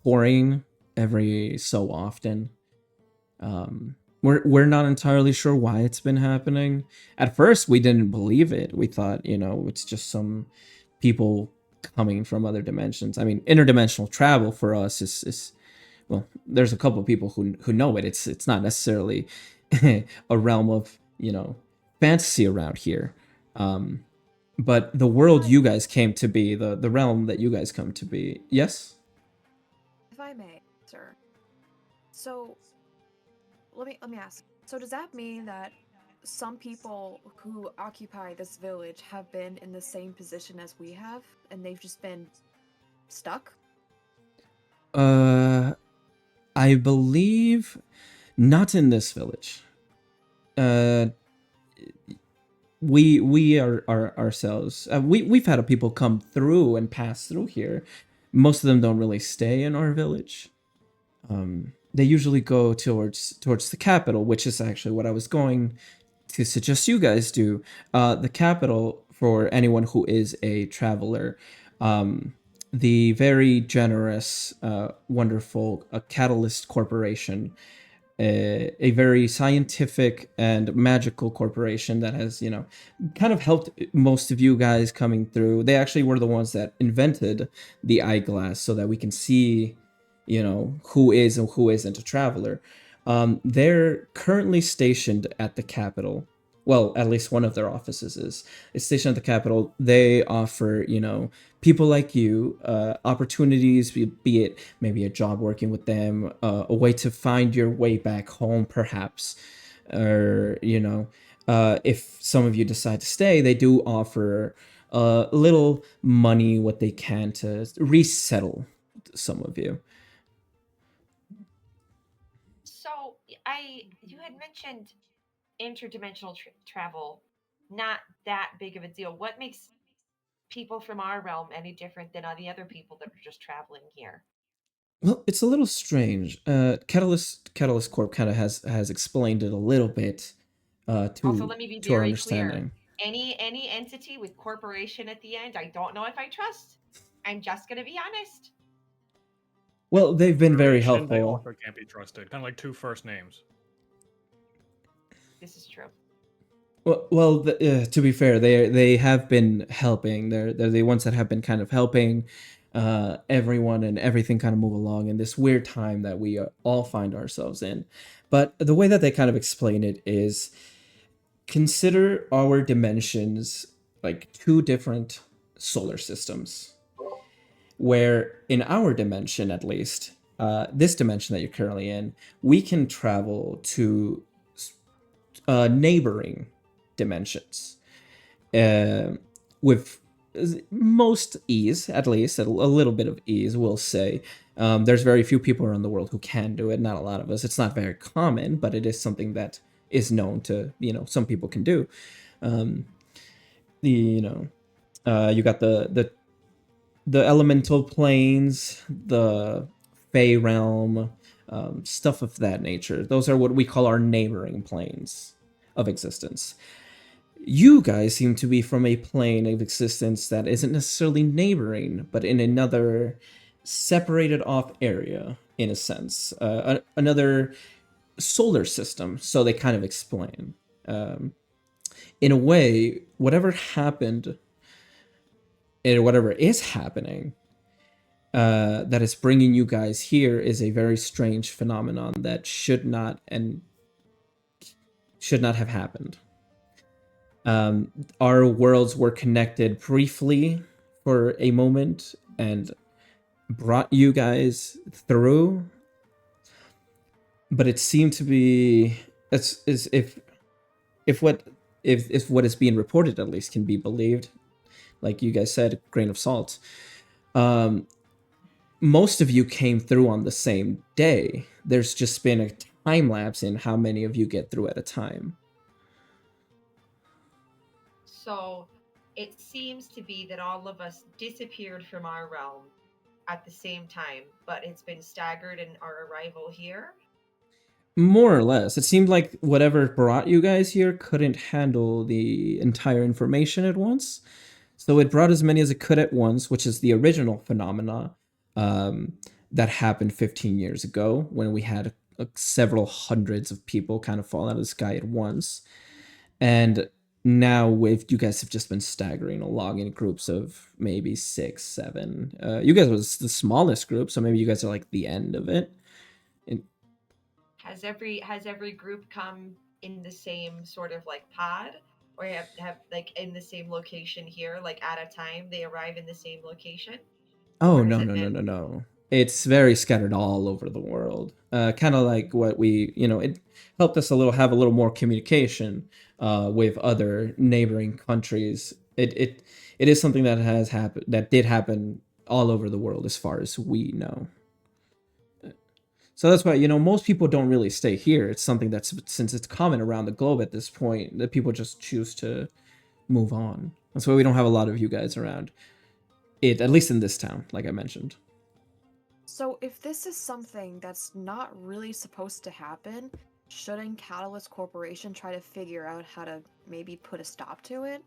pouring every so often. We're not entirely sure why it's been happening. At first, we didn't believe it. We thought, it's just some people coming from other dimensions. I mean, interdimensional travel for us is well, there's a couple of people who know it. It's not necessarily a realm of fantasy around here. But the world you guys came to be, the realm that you guys come to be, yes. If I may, sir. So let me ask. So does that mean that some people who occupy this village have been in the same position as we have, and they've just been stuck? I believe not in this village. Uh, we are ourselves. We've had people come through and pass through here. Most of them don't really stay in our village. They usually go towards the capital, which is actually what I was going to suggest you guys do. The capital, for anyone who is a traveler, the very generous, wonderful Catalyst Corporation, a very scientific and magical corporation that has, kind of helped most of you guys coming through. They actually were the ones that invented the eyeglass so that we can see, who is and who isn't a traveler. They're currently stationed at the capital. Well, at least one of their offices is stationed at the capital. They offer, people like you opportunities, be it maybe a job working with them, a way to find your way back home, perhaps, or if some of you decide to stay, they do offer a little money, what they can, to resettle some of you. So you had mentioned interdimensional travel, not that big of a deal. What makes people from our realm any different than the other people that are just traveling here? Well, it's a little strange. Catalyst Corp kind of has explained it a little bit, Also, to let me be our very clear. understanding. Any entity with corporation at the end, I don't know if I trust. I'm just gonna be honest. Well, they've been very Corporation, they helpful. also can't be trusted. Kind of like two first names. This is true. To be fair, they have been helping. They're the ones that have been kind of helping everyone and everything kind of move along in this weird time that we all find ourselves in. But the way that they kind of explain it is, consider our dimensions like two different solar systems, where in our dimension, at least, this dimension that you're currently in, we can travel to neighboring dimensions with most ease, at least a little bit of ease, we'll say. There's very few people around the world who can do it, not a lot of us. It's not very common, but it is something that is known to, some people can do. You got the elemental planes, the Fey realm, stuff of that nature. Those are what we call our neighboring planes of existence. You guys seem to be from a plane of existence that isn't necessarily neighboring, but in another separated off area, in a sense. Another solar system, so they kind of explain. In a way, whatever happened, or whatever is happening, that is bringing you guys here is a very strange phenomenon that should not have happened. Our worlds were connected briefly for a moment and brought you guys through, but it seemed to be if what is being reported at least can be believed, like you guys said, grain of salt. Most of you came through on the same day. There's just been a time lapse in how many of you get through at a time. So it seems to be that all of us disappeared from our realm at the same time, but it's been staggered in our arrival here. More or less. It seemed like whatever brought you guys here couldn't handle the entire information at once. So it brought as many as it could at once, which is the original phenomena that happened 15 years ago when we had several hundreds of people kind of fall out of the sky at once. And now with you guys have just been staggering along in groups of maybe 6, 7. You guys was the smallest group, so maybe you guys are like the end of it. Has every group come in the same sort of like pod, or have like in the same location here, like at a time they arrive in the same location? Oh Or has no it no no been- no no! It's very scattered all over the world. Kind of like what we, it helped us have a little more communication with other neighboring countries. It is something that has happened, that did happen all over the world as far as we know. So that's why, most people don't really stay here. It's something that's, since it's common around the globe at this point, that people just choose to move on. That's why we don't have a lot of you guys around. At least in this town, like I mentioned. So if this is something that's not really supposed to happen, shouldn't Catalyst Corporation try to figure out how to maybe put a stop to it?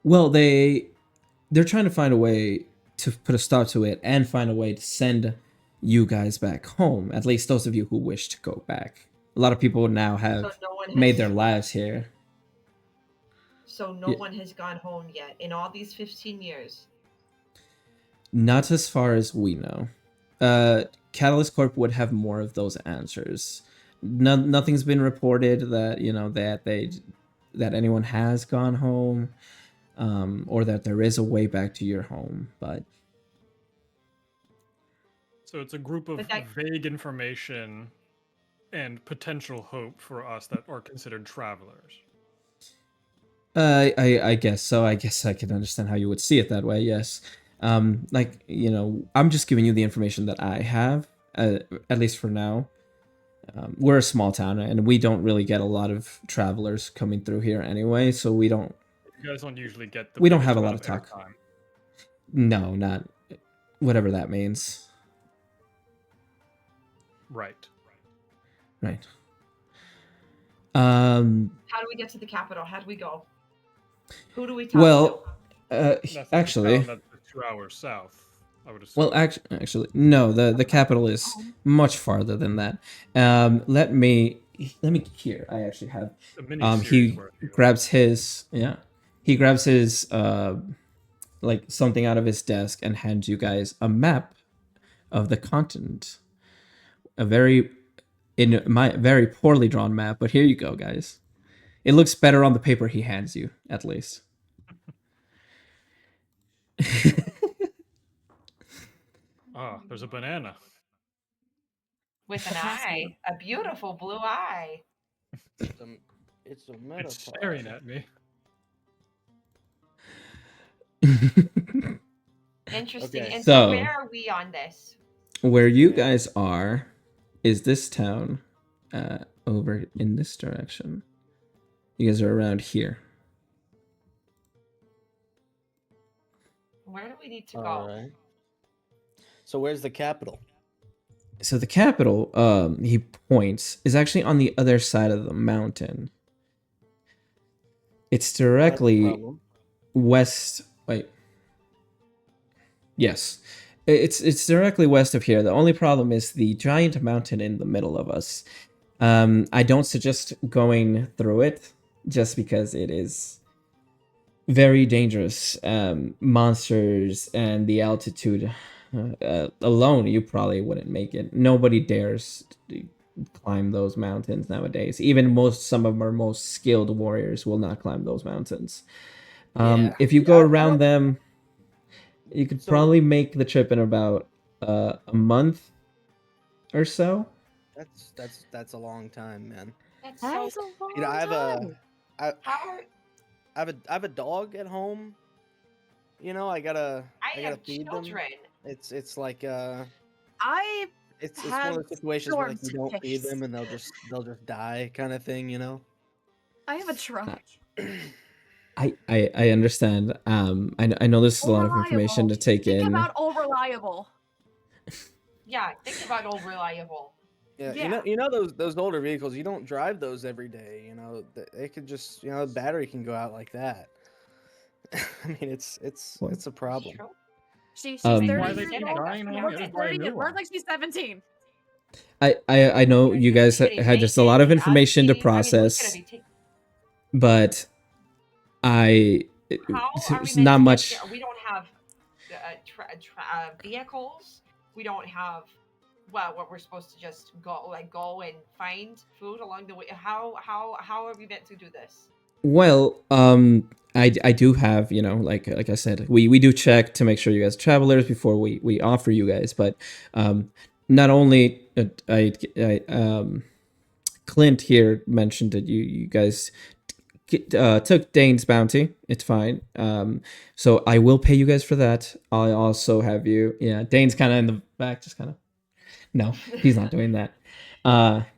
Well, they're trying to find a way to put a stop to it and find a way to send you guys back home. At least those of you who wish to go back. A lot of people now have So no one made has- their lives here. So no Yeah. one has gone home yet in all these 15 years. Not as far as we know. Catalyst Corp would have more of those answers. Nothing's been reported that that anyone has gone home, or that there is a way back to your home. But So it's a group of But that- vague information and potential hope for us that are considered travelers. I guess so. I guess I can understand how you would see it that way. Yes. I'm just giving you the information that I have, at least for now. We're a small town, and we don't really get a lot of travelers coming through here anyway, so we don't. You guys don't usually get the We don't biggest have a amount lot of talk. airtime. No, not whatever that means. Right. Right. How do we get to the capital? How do we go? Who do we talk Well, That's the actually, town that's 2 hours south, I would assume. well, actually, no. The capital is much farther than that. Let me here. I actually have. The mini-series He where you- grabs his He grabs his like something out of his desk and hands you guys a map of the continent. A very poorly drawn map, but here you go, guys. It looks better on the paper he hands you, at least. Ah, there's a banana. with an eye, a beautiful blue eye. It's a metaphor. It's staring at me. Interesting. Okay. And So- so where are we on this? Where you Yeah. guys are is this town, over in this direction. You guys are around here. Where do we need to go? All right. So where's the capital? So the capital, he points, is actually on the other side of the mountain. It's That's no directly problem. west. Wait. Yes, it's directly west of here. The only problem is the giant mountain in the middle of us. I don't suggest going through it, just because it is very dangerous. Monsters and the altitude alone, you probably wouldn't make it. Nobody dares to climb those mountains nowadays. Even some of our most skilled warriors will not climb those mountains. Yeah. If you Yeah, go I around don't. them, you could So probably make the trip in about a month or so. that's a long time, man. That's That so. is a long You know, I have time. How are I have a dog at home. You know, I I gotta have feed them. children? It's like I it's one have of those situations where like storm you don't feed tics. them and they'll just die kind of thing, you know. I have a truck. I understand. I know this is a lot of information Reliable. to take Think in. about old reliable. Yeah, think about old reliable. Yeah, Yeah. you know those older vehicles, you don't drive those every day, you know. They could just, you know, the battery can go out like that. I mean, Well, it's a problem. True. She's Um, 30 Why they years keep old. dying, She homie? works I at just buy a 30 new and works one. like she's 17. I know you guys Getting had just a lot of maintenance, us information to getting. I mean, who's gonna process, be taking? but I How are we it's meant not to get much. there? We don't have vehicles. We don't have. Well, what we're supposed to just go and find food along the way. How are we meant to do this? Well, I do have, you know, like I said, we do check to make sure you guys are travelers before we offer you guys, but not only Clint here mentioned that you guys took Dane's bounty. It's fine. So I will pay you guys for that. I also have you. Yeah, Dane's kind of in the back, just kind of. No, he's not doing that.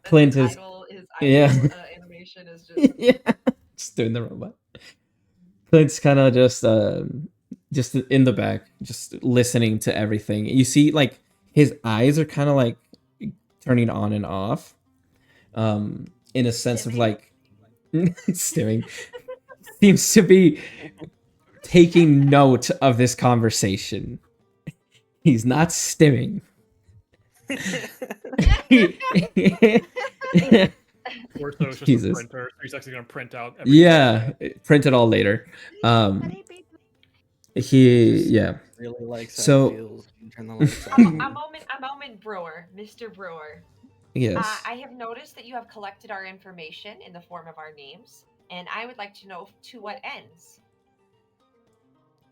Clint is. His Yeah. idol animation is just. Yeah, just doing the robot. Clint's kind of just in the back, just listening to everything. You see, like his eyes are kind of like turning on and off, in a sense of Stimming? like stimming. Seems to be taking note of this conversation. He's not stimming. Or so it's just Jesus. a printer. So he's actually gonna print out everything. Yeah, print it all later. Yeah. Really likes how So- it feels when you turn the lights A, on. a moment, Brewer, Mr. Brewer. Yes. I have noticed that you have collected our information in the form of our names, and I would like to know to what ends.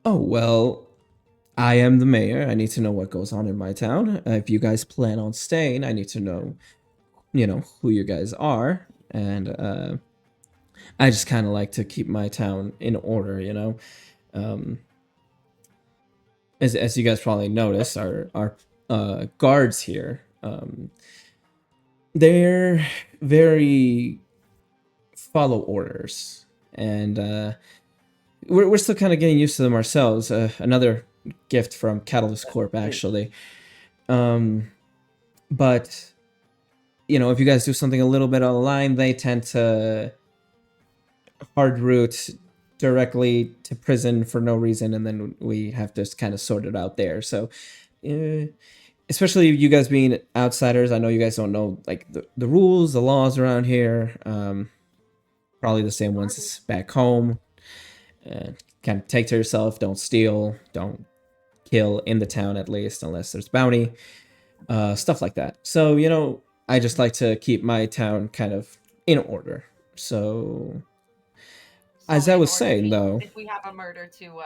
Oh, well, I am the mayor. I need to know what goes on in my town. If you guys plan on staying, I need to know, you know, who you guys are. And I just kind of like to keep my town in order, you know. As you guys probably noticed, our guards here, they're very follow orders, and we're still kind of getting used to them ourselves. Another gift from Catalyst Corp, actually. But you know, if you guys do something a little bit out of line, they tend to hard route directly to prison for no reason, and then we have to kind of sort it out there. So, especially you guys being outsiders, I know you guys don't know like the rules, the laws around here. Probably the same ones back home. Kind of take to yourself. Don't steal. Don't kill in the town, at least, unless there's bounty. Stuff like that. So, you know, I just like to keep my town kind of in order. So, as I in was order, saying, though, if we have a murder to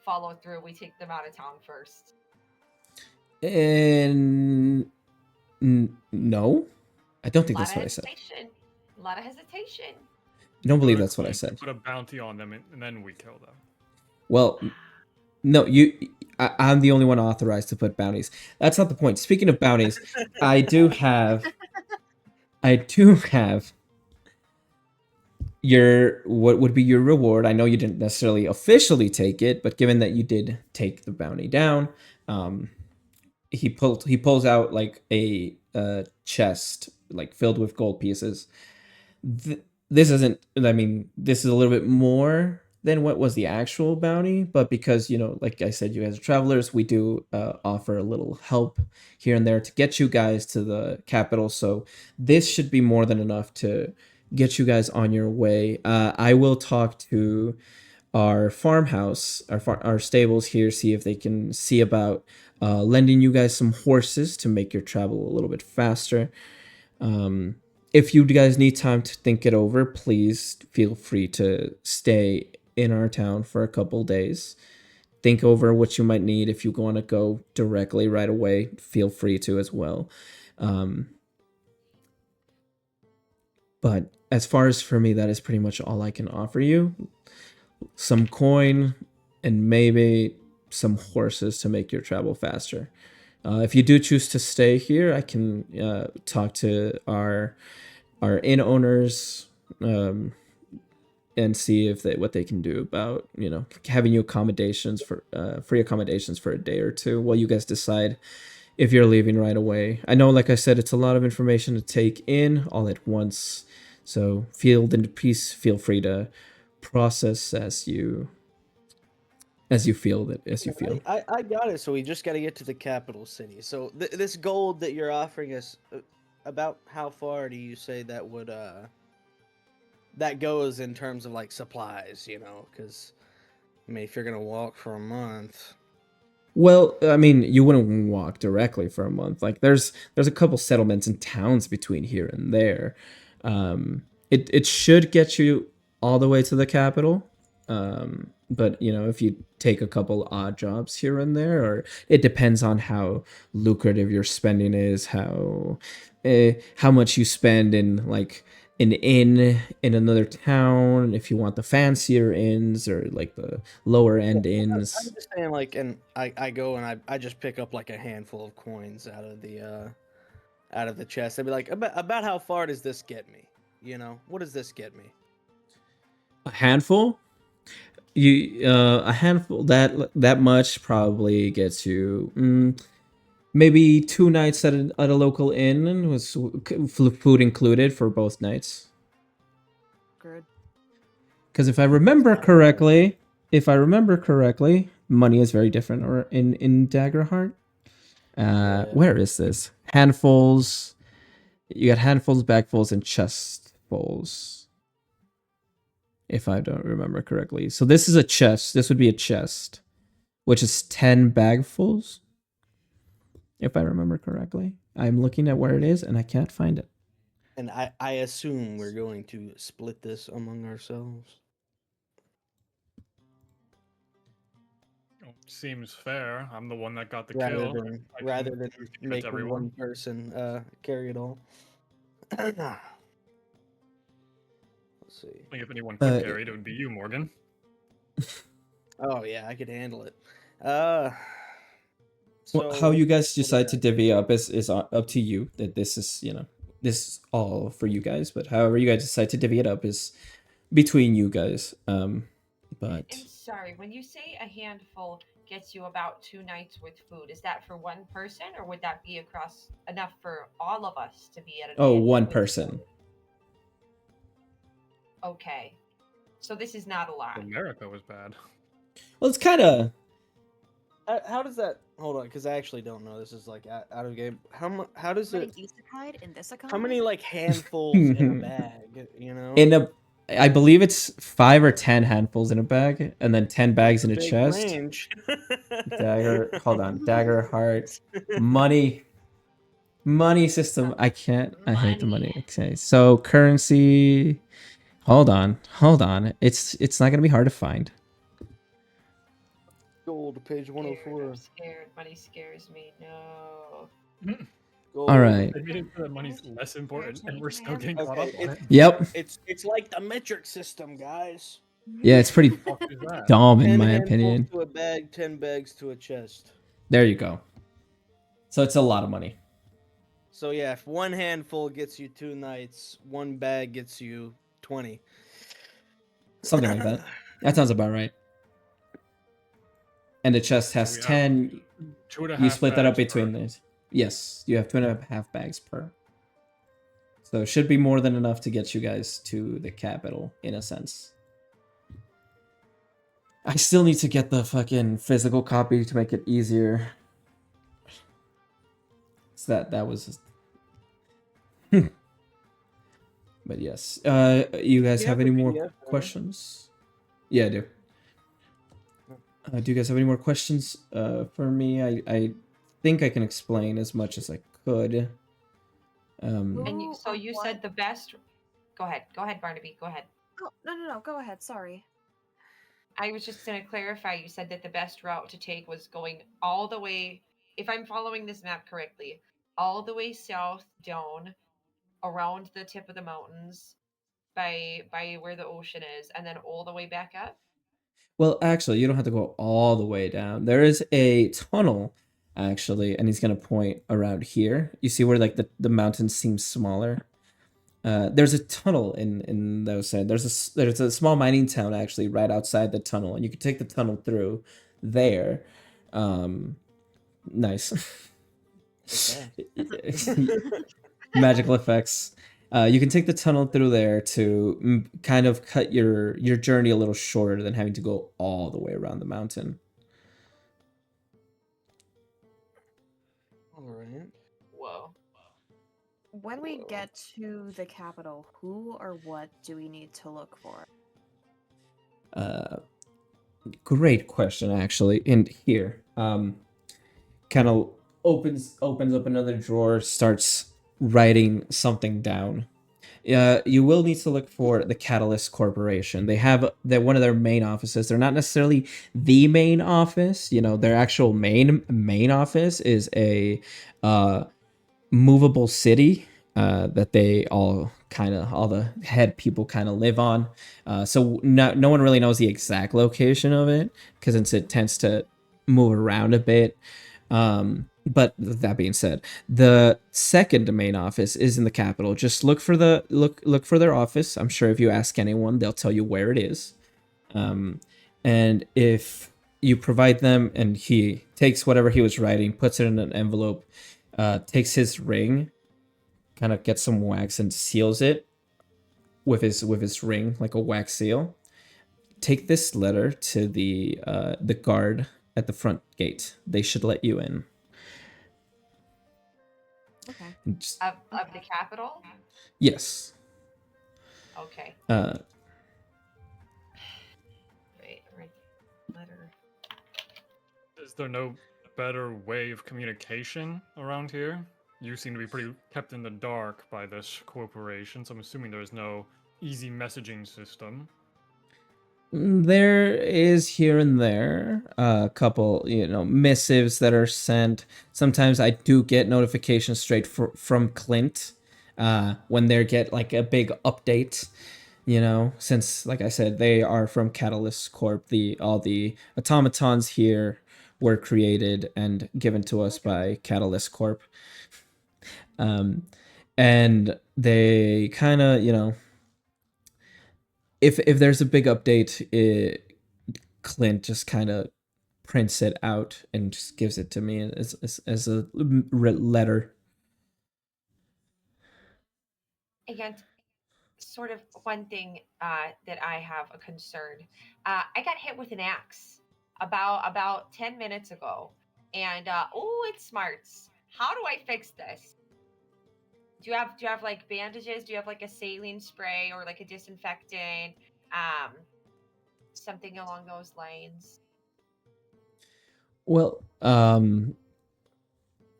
follow through, we take them out of town first. and no, I don't think that's what I said. A lot of hesitation. I don't believe Go to that's what I Clint, said. Put a bounty on them, and then we kill them. Well, no, I'm the only one authorized to put bounties. That's not the point. Speaking of bounties, I do have your what would be your reward. I know you didn't necessarily officially take it, but given that you did take the bounty down, he pulls out like a chest like filled with gold pieces. This isn't. I mean, this is a little bit more than what was the actual bounty, but because, you know, like I said, you guys are travelers, we do offer a little help here and there to get you guys to the capital. So this should be more than enough to get you guys on your way. I will talk to our farmhouse, our stables here, see if they can see about lending you guys some horses to make your travel a little bit faster. If you guys need time to think it over, please feel free to stay in our town for a couple days. Think over what you might need. If you want to go directly right away, feel free to as well. But as far as for me, that is pretty much all I can offer you. Some coin and maybe some horses to make your travel faster. If you do choose to stay here, I can talk to our inn owners and see if what they can do about having you accommodations for free accommodations for a day or two while you guys decide if you're leaving right away. I know, like I said, it's a lot of information to take in all at once. So feel free to process as you feel. I got it. So we just got to get to the capital city. So this gold that you're offering us, about how far do you say that would that goes in terms of like supplies? Because I mean, if you're gonna walk for a month. Well, I mean, you wouldn't walk directly for a month. Like, there's a couple settlements and towns between here and there. It should get you all the way to the capital. But if you take a couple odd jobs here and there, or it depends on how lucrative your spending is, how much you spend in like an inn in another town, if you want the fancier inns or like the lower end inns. I'm just saying, like, and I go and I just pick up like a handful of coins out of the chest. I'd be like, about how far does this get me? What does this get me? A handful? A handful that much probably gets you maybe 2 nights at a local inn with food included for both nights. Good. Because if I remember correctly, money is very different or in Daggerheart. Where is this? Handfuls. You got handfuls, bagfuls, and chestfuls. If I don't remember correctly. So this is a chest. This would be a chest, which is 10 bagfuls. If I remember correctly. I'm looking at where it is and I can't find it. And I assume we're going to split this among ourselves. Seems fair. I'm the one that got the rather kill. than I rather can than distribute to making everyone. one person carry it all. Let's see. I think if anyone could carry it, it would be you, Morgan. Oh yeah, I could handle it. Well, how you guys decide to divvy up is up to you. That this is this is all for you guys. But however you guys decide to divvy it up is between you guys. But And sorry, when you say a handful gets you about 2 nights with food, is that for one person, or would that be across enough for all of us to be at an inn one with person. food? Okay, so this is not a lot. America was bad. Well, it's kind of. How does that? Hold on, because I actually don't know. This is like out of game. How does But it? in isekai, in this How many economy? like handfuls in a bag? I believe it's 5 or 10 handfuls in a bag, and then 10 bags in a Big chest. range. Hold on, Daggerheart, money system. I hate the money. Okay, so currency. Hold on. It's not gonna be hard to find. Gold, page 104. I'm scared. Money scares me. No. Gold. All right. I made it so that money's less important, and we're still getting caught Okay, up on it. Yep. It's like the metric system, guys. Yeah, it's pretty What is that? dumb in 10 my handfuls opinion. to a bag, 10 bags to a chest. There you go. So it's a lot of money. So yeah, if one handful gets you 2 nights, one bag gets you 20. Something like that. That sounds about right. And the chest has we have 10. 2.5 You split that up bags per. between these. Yes, you have 2.5 bags per. So it should be more than enough to get you guys to the capital, in a sense. I still need to get the fucking physical copy to make it easier. So that was... But yes. You guys You have have any the more PDF, right? questions? Yeah, I do. Do you guys have any more questions for me? I think I can explain as much as I could. And Who so or you what- said the best. Go ahead, Barnaby. Go ahead. Oh, no. Go ahead. Sorry. I was just going to clarify. You said that the best route to take was going all the way, if I'm following this map correctly, all the way south down around the tip of the mountains by where the ocean is, and then all the way back up. Well, actually, you don't have to go all the way down. There is a tunnel, actually, and he's gonna point around here. You see where like the mountains seem smaller. There's a tunnel in those side. There's a small mining town actually right outside the tunnel, and you can take the tunnel through there. Nice. Magical effects. You can take the tunnel through there to kind of cut your journey a little shorter than having to go all the way around the mountain. All right. Whoa. When we get to the capital, who or what do we need to look for? Great question, actually. In here, kind of opens up another drawer, starts writing something down. You will need to look for the Catalyst Corporation. They have one of their main offices. They're not necessarily the main office. You know, their actual main office is a movable city that they all the head people kind of live on. So no one really knows the exact location of it because it tends to move around a bit. But that being said, the second main office is in the capital. Just look for look for their office. I'm sure if you ask anyone, they'll tell you where it is. And if you provide them, and he takes whatever he was writing, puts it in an envelope, takes his ring, kind of gets some wax and seals it with his ring like a wax seal. Take this letter to the guard at the front gate. They should let you in. Okay. Just, Of the capital? yes. Okay. Uh, Right. Letter. Is there no better way of communication around here? You seem to be pretty kept in the dark by this corporation, so I'm assuming there's no easy messaging system. There is here and there a couple, missives that are sent. Sometimes I do get notifications straight from Clint when they get like a big update. Since like I said, they are from Catalyst Corp. All the automatons here were created and given to us by Catalyst Corp. And they kind of, if there's a big update, Clint just kind of prints it out and just gives it to me as a letter. Again, sort of one thing that I have a concern. I got hit with an axe about 10 minutes ago, and it smarts. How do I fix this? Do you have like bandages? Do you have like a saline spray or like a disinfectant? Something along those lines. Well,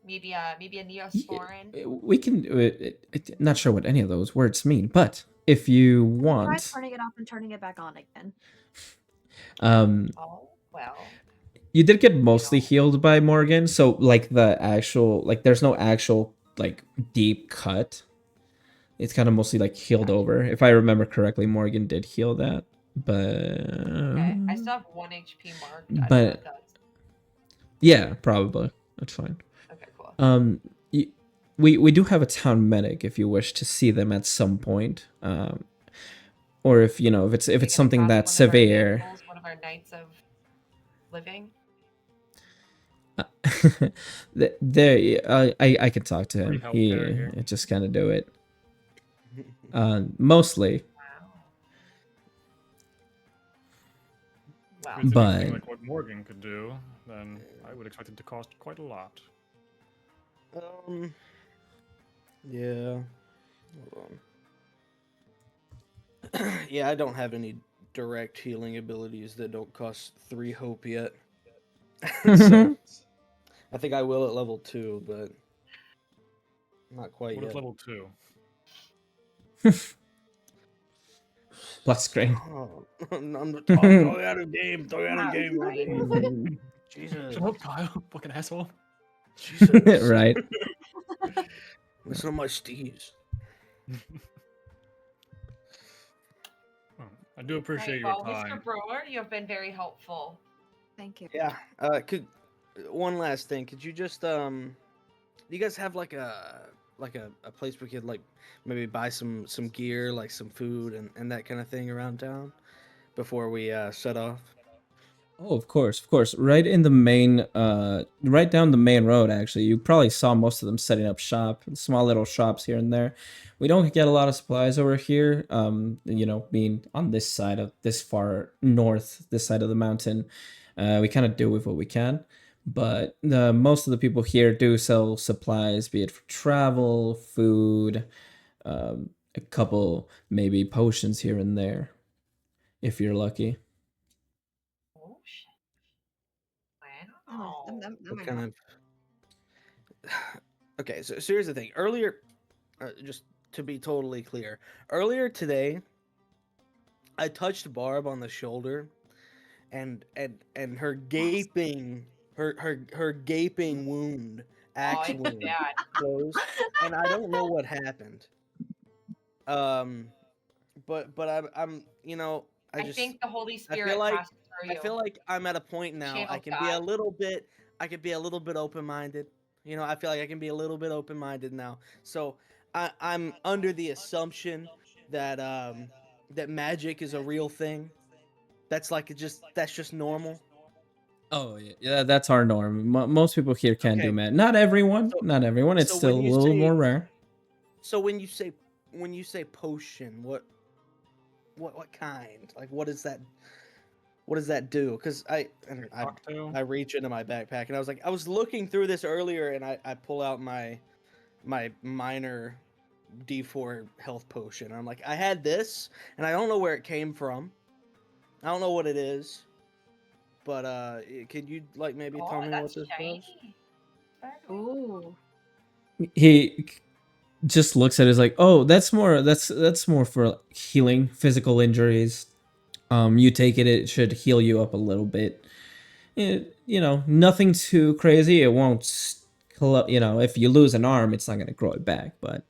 Maybe a Neosporin. we can. Not sure what any of those words mean, but if you Try want, turning it off and turning it back on again. Oh well. you did get mostly healed by Morgan, so like there's no actual like deep cut. It's kind of mostly like healed over. If I remember correctly, Morgan did heal that, but Okay. I still have 1 HP marked. I don't know but if that's... yeah, probably that's fine. Okay, cool. We do have a town medic if you wish to see them at some point, or if it's something that's severe. One of our Knights of Living. I can talk to him. He just kind of do it. Mostly. Wow. If it's But- anything like what Morgan could do, then I would expect it to cost quite a lot. Yeah. Hold on. Yeah, I don't have any direct healing abilities that don't cost 3 hope yet. So I think I will at level 2, but not quite What is yet. level 2? Black screen. Oh, I'm throw out of game. Throw out of Wow, game already. Mm, Jesus. Shut up, Kyle. Fucking asshole. Jesus. right. Listen to my steeds. I do appreciate Right, your well, time. Mr. Brewer, you have been very helpful. Thank you. Yeah. Could one last thing? Could you just do you guys have like a place we could like maybe buy some gear, like some food and that kind of thing around town before we set off? Oh, of course, of course. Right in the main, right down the main road. Actually, you probably saw most of them setting up shop, small little shops here and there. We don't get a lot of supplies over here. Being on this side of this far north, this side of the mountain, we kind of do with what we can. But most of the people here do sell supplies, be it for travel, food, a couple maybe potions here and there, if you're lucky. Oh, shit. Oh, Wow. that What might kind help. of Okay, so here's the thing. Earlier, just to be totally clear, earlier today, I touched Barb on the shoulder, and her gaping, her gaping wound, Oh, axe it's wound, bad. closed, and I don't know what happened. Um, but I'm I I just think the Holy I Spirit feel like passed through you. I'm at a point now. Shame of God. I can be a little bit open minded. I feel like I can be a little bit open minded now. So I'm under the assumption that that magic is a real thing. That's just normal. Oh yeah, that's our norm. Most people here can do Okay. math. Not everyone. So Not everyone. It's so still when a you little say more rare. so when you say potion, what kind? Like what does that do? Because Cocktail. I reach into my backpack and I was looking through this earlier and I pull out my minor D4 health potion. I'm like, I had this and I don't know where it came from. I don't know what it is. But could you like maybe Oh, tell me what that's this does? shiny. Sparkly. Ooh. He just looks at it as like, oh, that's more for healing physical injuries. You take it, it should heal you up a little bit. Nothing too crazy. It won't. If you lose an arm, it's not gonna grow it back. But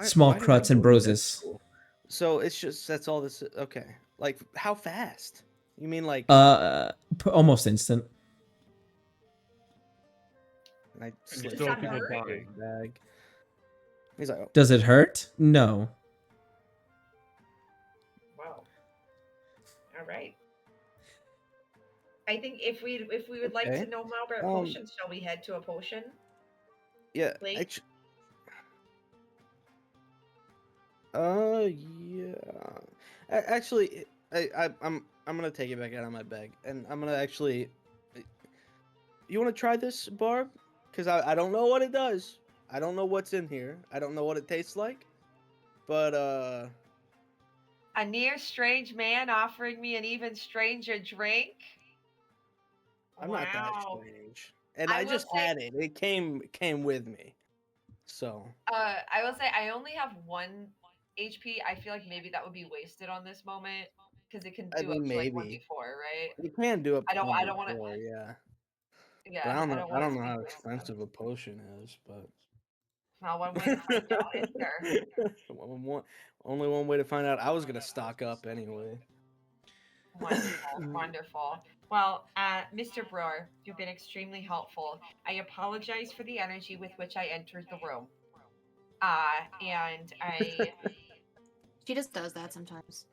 small Why do I cuts and believe that's bruises. cool? So it's just that's all this. Okay, like how fast? You mean like? Almost instant. And I And you slip still that back people's hurt? into body. his bag. He's like, oh, Does it hurt? No. Wow. All right. I think if we would like Okay. to know more about Um, potions, shall we head to a potion? yeah. Please? Yeah. Actually, I'm gonna take it back out of my bag, and I'm gonna actually. You want to try this, Barb? Because I don't know what it does. I don't know what's in here. I don't know what it tastes like. But A near strange man offering me an even stranger drink. I'm not that Wow. strange. And I I will just say- had it. It came with me. So I will say I only have 1 HP. I feel like maybe that would be wasted on this moment because it can I do up mean to like maybe 1d4, right? you can do up I to don't. I don't want to. 1 yeah. But Yeah, I don't I want it don't to know be how wasted on expensive this. a potion is, but Not one way to find out, is there? Only one way to find out. I was gonna stock up anyway. Wonderful, wonderful. Well, Mr. Brewer, you've been extremely helpful. I apologize for the energy with which I entered the room. And I, She just does that sometimes.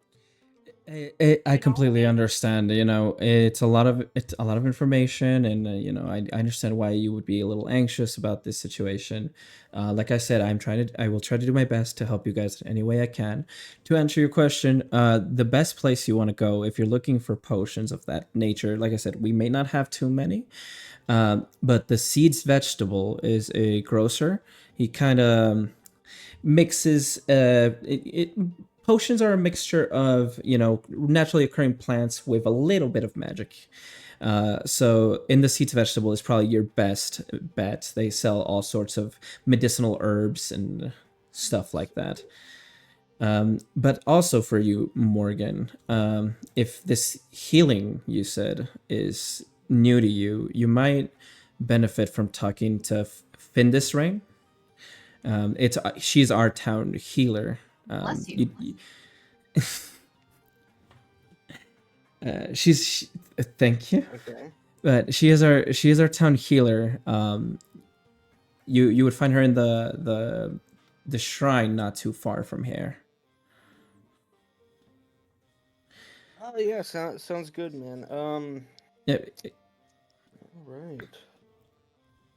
I completely understand. It's a lot of information, and I understand why you would be a little anxious about this situation. Like I said, I will try to do my best to help you guys in any way I can. To answer your question, the best place you want to go if you're looking for potions of that nature, like I said, we may not have too many, but the Seeds Vegetable is a grocer. He kind of mixes potions are a mixture of, naturally occurring plants with a little bit of magic. So in the seeds vegetable is probably your best bet. They sell all sorts of medicinal herbs and stuff like that. But also for you, Morgan, if this healing you said is new to you, you might benefit from talking to Findus Rain. She's our town healer. Bless you. Thank you. Okay. But she is our town healer. You would find her in the shrine not too far from here. Oh yeah, sounds good, man. Yeah, All right.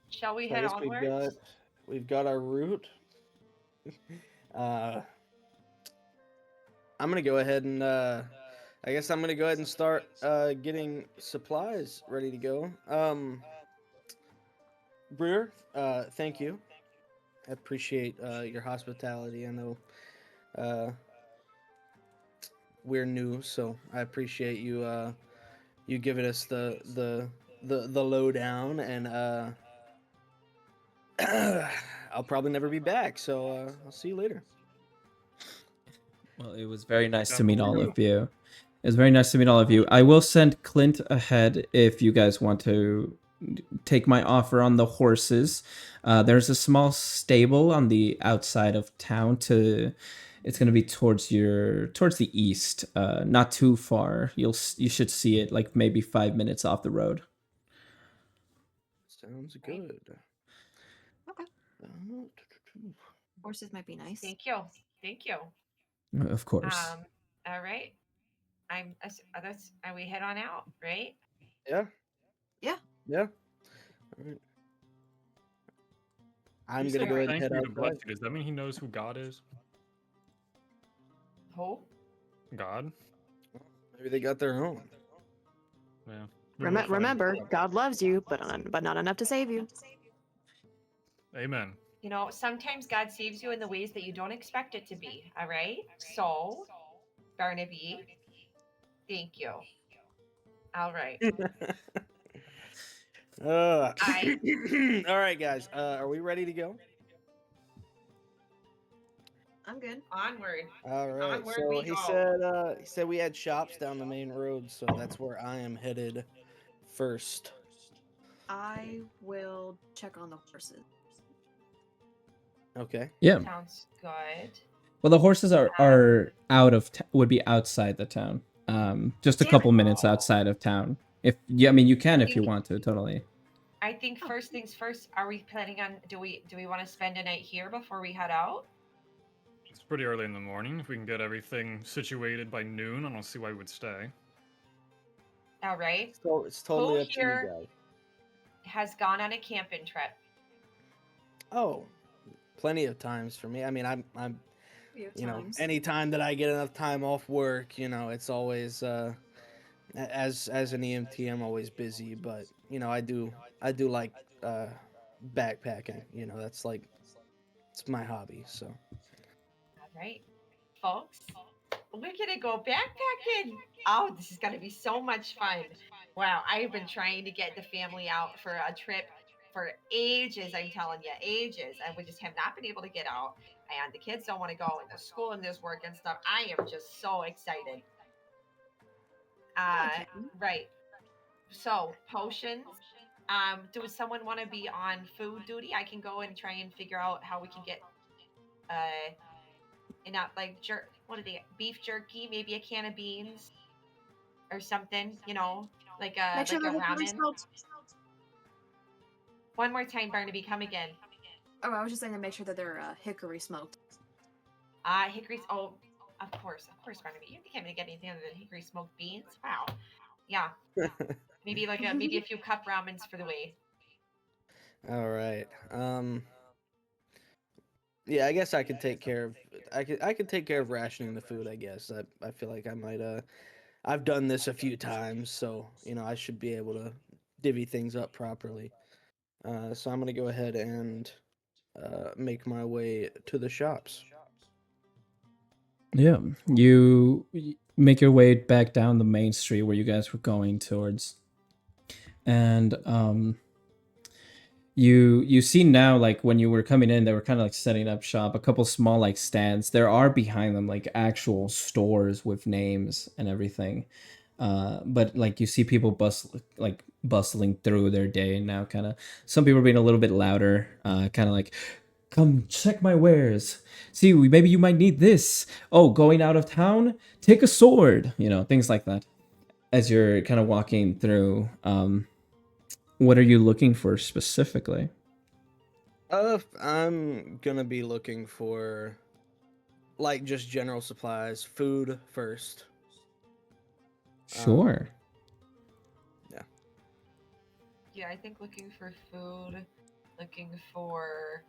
Shall we So I head guess onwards? we've got our route. Uh, I'm gonna go ahead and I guess I'm gonna go ahead and start getting supplies ready to go. Bruir, thank you. I appreciate your hospitality. I know uh, we're new, so I appreciate you giving us the lowdown, and I'll probably never be back. So I'll see you later. well, it was very nice to meet all Definitely. of you. It was very nice to meet all of you. I will send Clint ahead if you guys want to take my offer on the horses. There's a small stable on the outside of town. It's going to be towards the east, not too far. You should see it like maybe 5 minutes off the road. Sounds Right. good. Okay. Uh, Horses might be nice. Thank you. Thank you. Of course. All right. Are we head on out, right? Yeah. Yeah. Yeah. All right. I'm You gonna said go ahead and thank head you to bless outside. you. Does that mean he knows who God is? Who? God? Maybe they got their own. Yeah. We will find Remember, out. God loves you, but not enough to save you. Amen. You know, sometimes God saves you in the ways that you don't expect it to be. All right. So, Barnaby, thank you. All right. I All right, guys. Are we ready to go? I'm good. onward. All right. Onward So we go. he said we had shops down the main road, so that's where I am headed first. I will check on the horses. Okay. Yeah. Sounds good. Well, the horses are would be outside the town. Just a Damn couple it. minutes outside of town. If yeah, I mean you can if you Think- want to, totally. I think first things first. Are we planning on? Do we want to spend a night here before we head out? It's pretty early in the morning. If we can get everything situated by noon, I don't see why we would stay. All right. So it's totally Who up to you here guys. has gone on a camping trip? Oh, plenty of times for me. I mean, I'm Few you know, times. anytime that I get enough time off work, it's always as an EMT, I'm always busy, but I do like backpacking. That's like it's my hobby. So All right, folks. We're gonna go backpacking. Oh, this is gonna be so much fun. Wow, I've been trying to get the family out for a trip for ages. I'm telling you, ages, and we just have not been able to get out. And the kids don't want to go, and there's school and there's work and stuff. I am just so excited. Uh, Okay. right. So potions. Does someone want to be on food duty? I can go and try and figure out how we can get not like what are they? Beef jerky, maybe a can of beans or something. Like Make sure a they're hickory ramen. smoked. One more time, Barnaby, come again. Oh, I was just saying to make sure that they're hickory smoked. Hickory. Oh, of course, Barnaby. You can't get anything other than hickory smoked beans. Wow. Yeah. Maybe maybe a few cup ramens for the way. all right. Yeah, I guess I could take care of I could take care of rationing the food, I guess. I feel like I might I've done this a few times, so I should be able to divvy things up properly. So I'm gonna go ahead and make my way to the shops. Yeah, you make your way back down the main street where you guys were going towards, and you see now, like when you were coming in, they were kind of like setting up shop, a couple small like stands. There are behind them like actual stores with names and everything. But like you see people bustling through their day now, kind of. Some people are being a little bit louder, kind of like, come check my wares. See, maybe you might need this. Oh, going out of town? Take a sword. Things like that. As you're kind of walking through, what are you looking for specifically? I'm gonna be looking for like just general supplies, food first. Sure. Yeah. Yeah, I think looking for food, looking for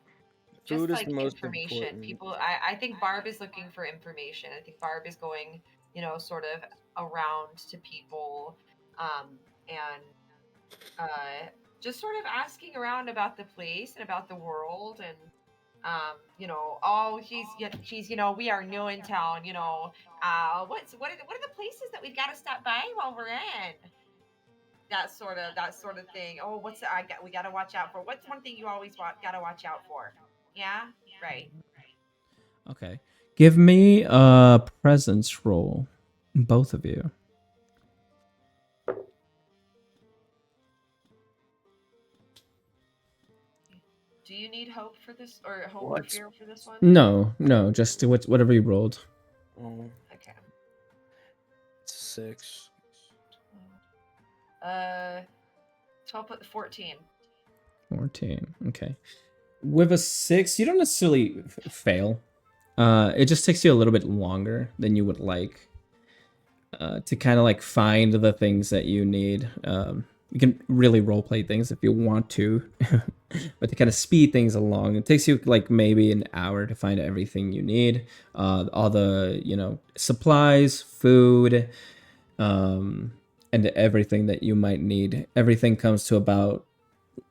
Food just is like the most information. important. People, I think Barb is looking for information. I think Barb is going, sort of around to people, and just sort of asking around about the place and about the world and oh, she's, we are new in town, what are the places that we've got to stop by while we're in? That sort of thing. Oh, we got to watch out for? What's one thing you always got to watch out for? Yeah, right. Okay. Give me a presence roll, both of you. Do you need hope for this, or hope or What? fear for this one? No, just whatever you rolled. Oh, Okay. it's 6. 12 14. 14. Okay. With a 6, you don't necessarily fail. It just takes you a little bit longer than you would like to kind of like find the things that you need. You can really roleplay things if you want to, but to kind of speed things along, it takes you like maybe an hour to find everything you need. All the supplies, food, and everything that you might need. Everything comes to about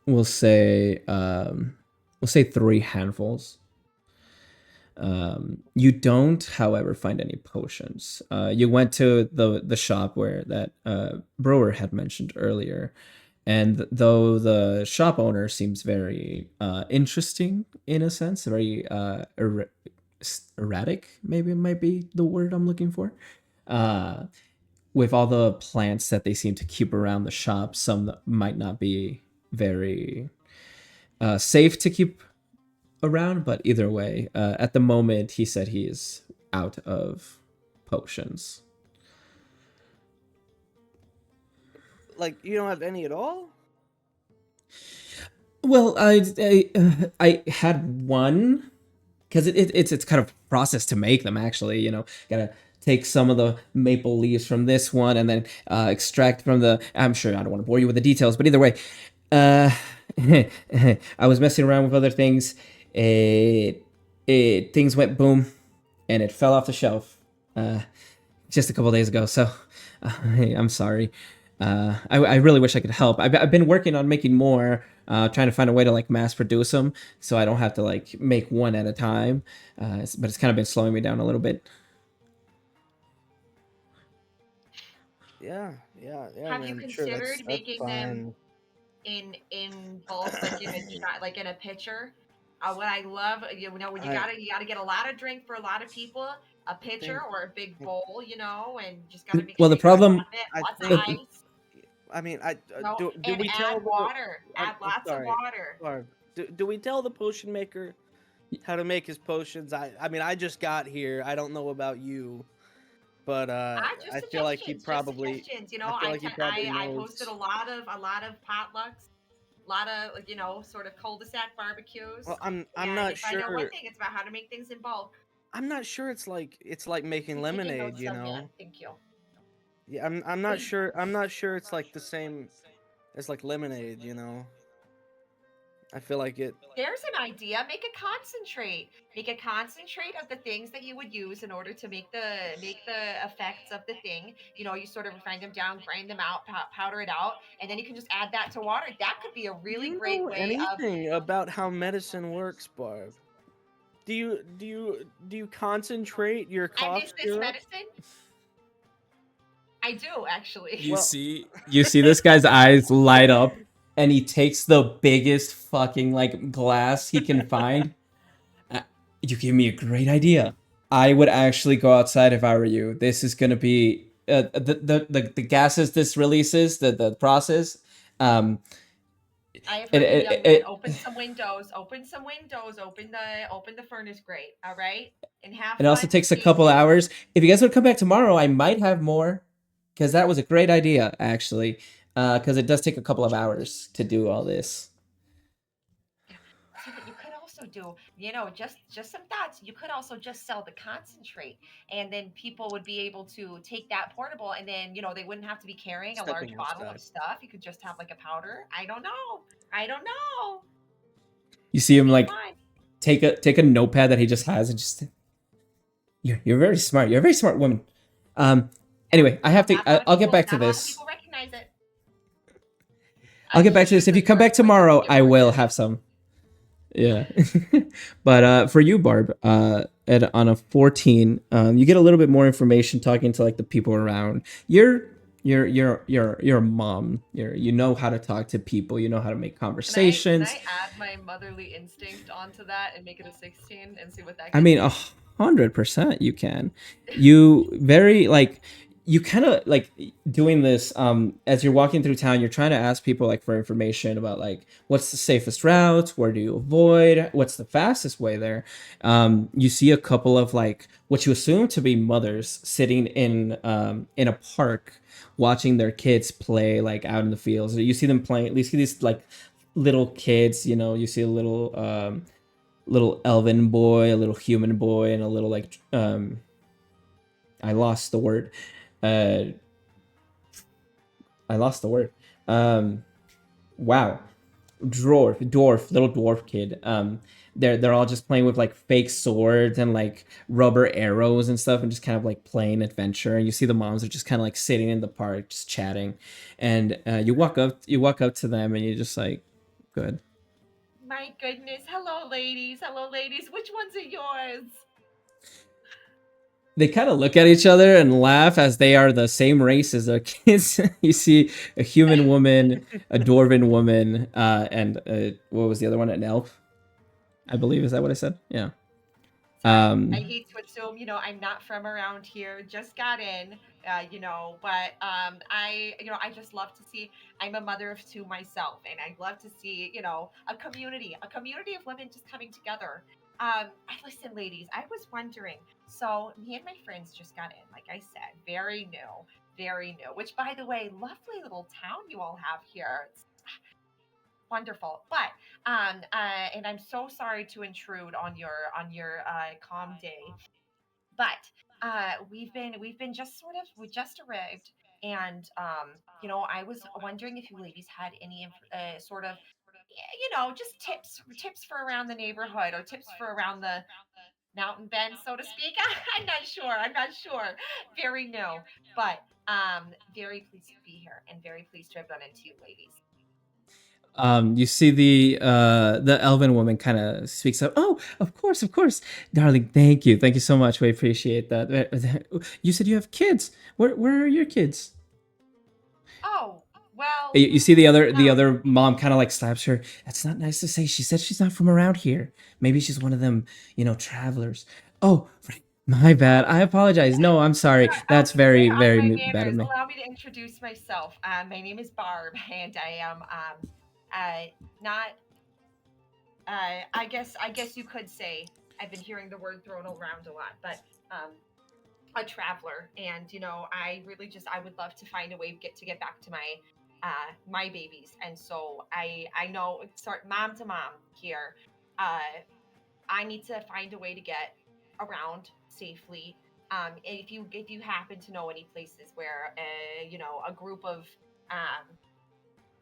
we'll say 3 handfuls. You don't, however, find any potions. You went to the shop where that Brewer had mentioned earlier, and though the shop owner seems very interesting in a sense, very erratic, maybe it might be the word I'm looking for. With all the plants that they seem to keep around the shop, some that might not be very safe to keep around, but either way, at the moment, he said he is out of potions. Like you don't have any at all? Well, I had one because it's kind of a process to make them. Actually, gotta take some of the maple leaves from this one and then extract from the. I'm sure I don't want to bore you with the details, but either way, uh, I was messing around with other things. Things went boom, and it fell off the shelf just a couple days ago. So I'm sorry. I really wish I could help. I've been working on making more, trying to find a way to like mass produce them, so I don't have to like make one at a time. But it's kind of been slowing me down a little bit. Yeah, Have you man. Sure, considered that's making them fine. in bulk, like in a shot, like in a pitcher? What I love, when you I gotta get a lot of drink for a lot of people, a pitcher think. or a big bowl, and just gotta make Well, sure the you got problem, I lots of think. the, ice. I mean, No, do and we add tell the? water. Add I'm lots of sorry, water. Barb. Do we tell the potion maker how to make his potions? I mean, I just got here. I don't know about you, but Just I feel like he suggestions. Just probably. suggestions. I feel like he probably I hosted knows. a lot of potlucks, a lot of sort of cul-de-sac Well, barbecues. I'm And not if I know one sure. thing, it's about how to make things in bulk. I'm not sure it's like making Keep taking lemonade, notes, you Sonia. know. Thank you. Yeah, I'm not sure. I'm not sure it's like the same as like lemonade, you know. I feel like it. There's an idea. Make a concentrate. Make a concentrate of the things that you would use in order to make the effects of the thing. You sort of refine them down, grind them out, powder it out, and then you can just add that to water. That could be a Do really you great know way of. anything about how medicine works, Barb? Do you concentrate your And cough is this syrup? medicine? I do actually. You Well- see this guy's eyes light up, and he takes the biggest fucking like glass he can find. You give me a great idea. I would actually go outside if I were you. This is gonna be the gases this releases, the process. Um, I have it, heard you, it, young man. it, Open some windows. Open some windows. Open the furnace grate. All right, and have it also fun. takes a Stay couple safe. hours. If you guys would come back tomorrow, I might have more, because that was a great idea actually. Because it does take a couple of hours to do all this. See, but you could also do, just some thoughts. You could also just sell the concentrate, and then people would be able to take that portable, and then they wouldn't have to be carrying a large Stepping bottle outside. of stuff. You could just have like a powder. I don't know. I don't know. You see him Be like fun. take a notepad that he just has and just you're very smart. You're a very smart woman. Anyway, I have to. Not a lot of I'll get people- back to not a lot of this. people recognize it. I'll get back to this. If you come back tomorrow, I will have some. Yeah. But for you, Barb, on a 14, you get a little bit more information talking to like the people around. You're a mom. You know how to talk to people. You know how to make conversations. Can I add my motherly instinct onto that and make it a 16 and see what that gets I mean, me? 100% you can. You very like you kind of like doing this as you're walking through town. You're trying to ask people like for information about like what's the safest routes, where do you avoid, what's the fastest way there. You see a couple of like what you assume to be mothers sitting in a park watching their kids play like out in the fields. You see them playing. You see these like little kids. You see a little elven boy, a little human boy, and a little like I lost the word. I lost the word. Wow. Little dwarf kid. They're all just playing with like fake swords and like rubber arrows and stuff, and just kind of like playing adventure. And you see the moms are just kind of like sitting in the park, just chatting. And you walk up to them, and you're just like, good. My goodness. Hello, ladies. Hello, ladies. Which ones are yours? They kind of look at each other and laugh as they are the same race as their kids. You see a human woman, a dwarven woman, and what was the other one? An elf, I believe. Is that what I said? Yeah. I hate to assume, I'm not from around here, just got in, but I just love to see, I'm a mother of two myself, and I'd love to see, a community of women just coming together. Listen, ladies, I was wondering, so me and my friends just got in, like I said, very new, which by the way, lovely little town you all have here. It's wonderful. But and I'm so sorry to intrude on your calm day. But we've been just we just arrived, and I was wondering if you ladies had any sort of just tips for around the neighborhood, or tips for around the mountain bend, so to speak. I'm not sure. Very new, but very pleased to be here and very pleased to have run into you ladies. You see the elven woman kind of speaks up. Oh, of course, darling. Thank you so much. We appreciate that. You said you have kids. Where are your kids? Oh, well, You see the other mom kind of like slaps her. That's not nice to say. She said she's not from around here. Maybe she's one of them, travelers. Oh, right. My bad. I apologize. No, I'm sorry. sure, That's where very, are very my bad of manners? me. Allow me to introduce myself. My name is Barb, and I am not. I guess you could say I've been hearing the word thrown around a lot, but a traveler, and I would love to find a way to get back to my babies, and so I know, sort mom to mom here. I need to find a way to get around safely. If you happen to know any places where a group of um,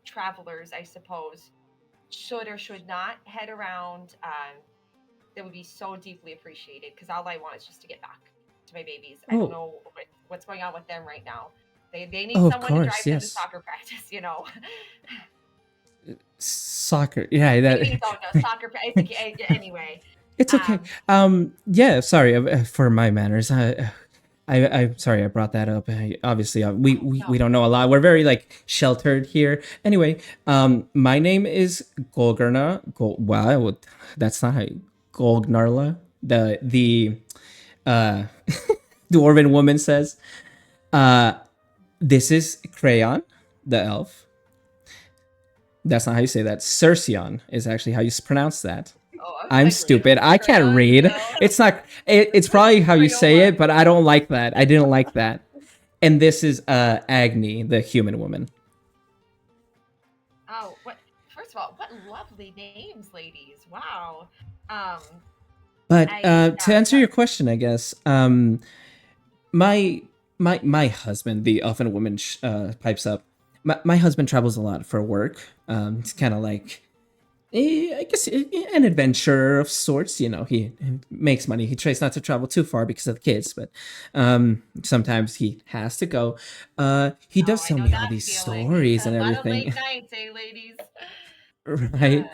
travelers, I suppose, should or should not head around, that would be so deeply appreciated. Because all I want is just to get back to my babies. I don't Oh, know what's going on with them right now. They need oh, of someone to drive course, them to yes. soccer practice. Soccer. Yeah, I that. mean, oh no, soccer. Anyway, It's okay. Yeah, sorry for my manners. I'm sorry I brought that up. Obviously, we don't know a lot. We're very like sheltered here. Anyway, my name is Golgurna. Wow, that's not how Golgnarla. The uh, dwarven woman says. This is Crayon, the elf. That's not how you say that. Cercion is actually how you pronounce that. Oh, I was I'm like, stupid. I can't Crayon, read. no. It's not. It's probably how you say Crayola. it, but I don't like that. I didn't like that. And this is Agni, the human woman. Oh, what? First of all, what lovely names, ladies! Wow. Um, But I to answer your question, I guess my my husband, the elfin woman, pipes up. My husband travels a lot for work. It's kind of like I guess an adventurer of sorts. You know, he makes money. He tries not to travel too far because of the kids, but sometimes he has to go. He Oh, does I tell know me all that these feeling. stories and A lot of everything, late nights, eh, ladies? right?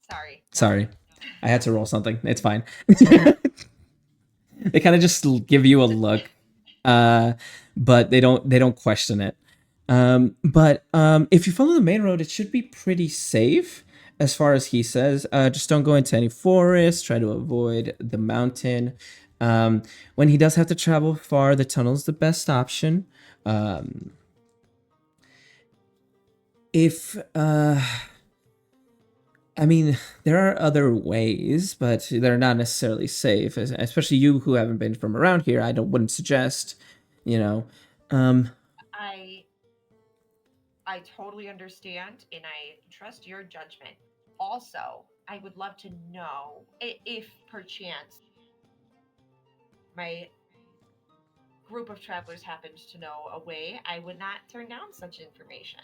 Sorry. No. Sorry, I had to roll something. It's fine. They kind of just give you a look, but they don't question it. But if you follow the main road, it should be pretty safe, as far as he says. Just don't go into any forest. Try to avoid the mountain. When he does have to travel far, the tunnel's the best option. If I mean, there are other ways, but they're not necessarily safe. Especially you who haven't been from around here, I don't wouldn't suggest. You know, um, I I totally understand and I trust your judgment. Also, I would love to know if perchance my group of travelers happened to know a way I would not turn down such information.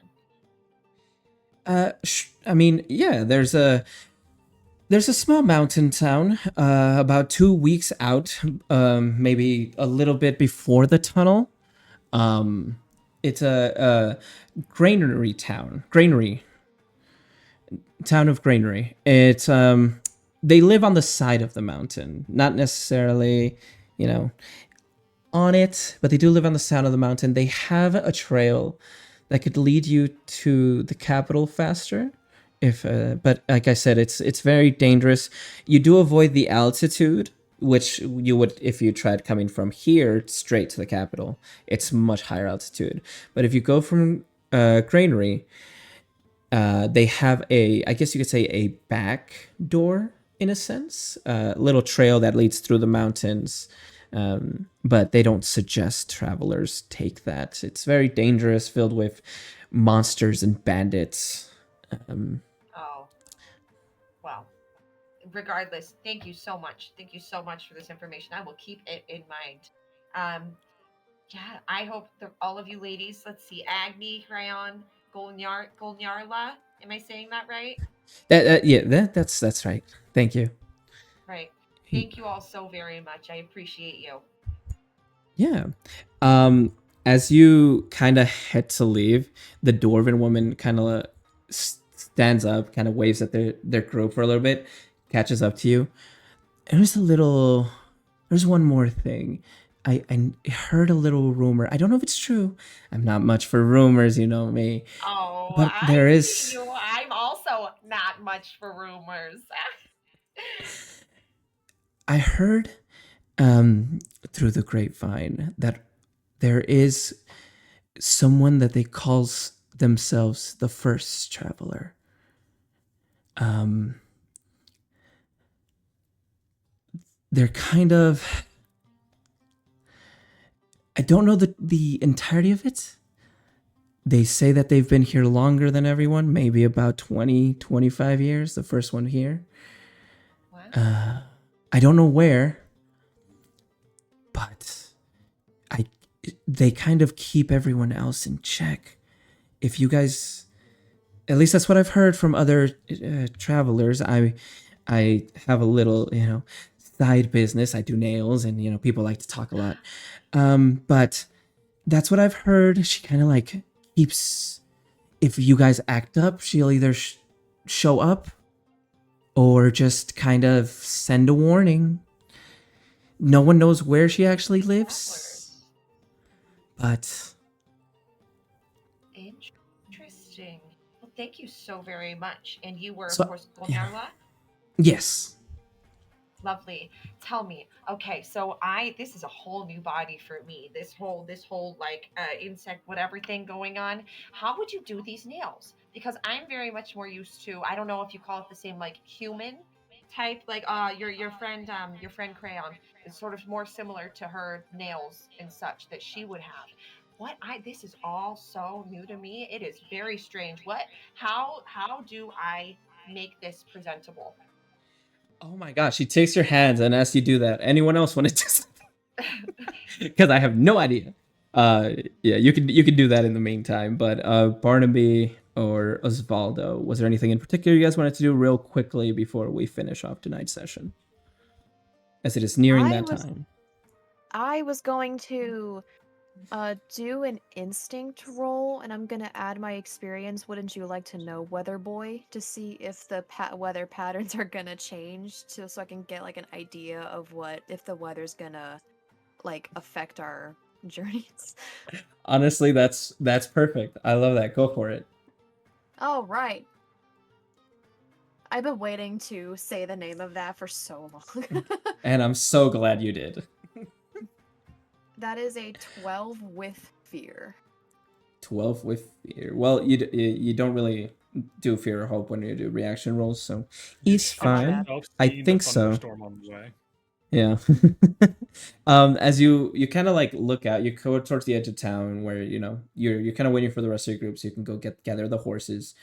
I mean, yeah, there's a small mountain town, about 2 weeks out, maybe a little bit before the tunnel. Um, it's a granary town of Granary. It's they live on the side of the mountain, not necessarily, you know, on it, but they do live on the side of the mountain. They have a trail that could lead you to the capital faster. If but like I said, it's very dangerous. You do avoid the altitude, which you would if you tried coming from here straight to the capital. It's much higher altitude. But if you go from Granary, they have I guess you could say a back door in a sense, a little trail that leads through the mountains. But they don't suggest travelers take that. It's very dangerous, filled with monsters and bandits. Oh, well, regardless, thank you so much. Thank you so much for this information. I will keep it in mind. Um, yeah, I hope all of you ladies, let's see, Agni, Crayon, Golnyarla. Am I saying that right? Yeah, that's right. Thank you. Right. Thank you all so very much. I appreciate you. Yeah. As you kind of head to leave, the dwarven woman kind of stands up, kind of waves at their group for a little bit, catches up to you. There's one more thing. I heard a little rumor. I don't know if it's true. I'm not much for rumors, you know me. Oh, But I there see is. you. I'm also not much for rumors. I heard through the grapevine that there is someone that they calls themselves the first traveler. Um, they're kind of. I don't know the entirety of it. They say that they've been here longer than everyone, maybe about 20, 25 years, the first one here. Wow. I don't know where, but they kind of keep everyone else in check. If you guys, at least that's what I've heard from other travelers. I have a little, side business. I do nails, and people like to talk a lot. But that's what I've heard. She kind of like keeps. If you guys act up, she'll either show up or just kind of send a warning. No one knows where she actually lives, but Interesting. Well, thank you so very much. And you were, of so course, yeah. Goldarla? Yes. Lovely. Tell me. Okay, so this is a whole new body for me. This whole like insect whatever thing going on. How would you do these nails? Because I'm very much more used to, I don't know if you call it the same like human type, like your friend Crayon is sort of more similar to her nails and such that she would have. This is all so new to me. It is very strange. How do I make this presentable? Oh my gosh, she takes your hands and asks you to do that. Anyone else want to do something? Because I have no idea. Yeah, you could do that in the meantime. But Barnaby or Osvaldo, was there anything in particular you guys wanted to do real quickly before we finish off tonight's session? As it is nearing I that was time. I was going to do an instinct roll, and I'm gonna add my experience. Wouldn't you like to know, Weather Boy, to see if the weather patterns are gonna change, so I can get like an idea of what if the weather's gonna like affect our journeys. Honestly, that's perfect. I love that. Go for it. Oh right. I've been waiting to say the name of that for so long. And I'm so glad you did. That is a 12 with fear. 12 with fear. Well, you don't really do fear or hope when you do reaction rolls, so he's Oh, my fine. bad. I Self-seen think the so. thunderstorm on the way. Yeah. As you kind of like look out, you go towards the edge of town where you're kind of waiting for the rest of your group so you can go gather the horses.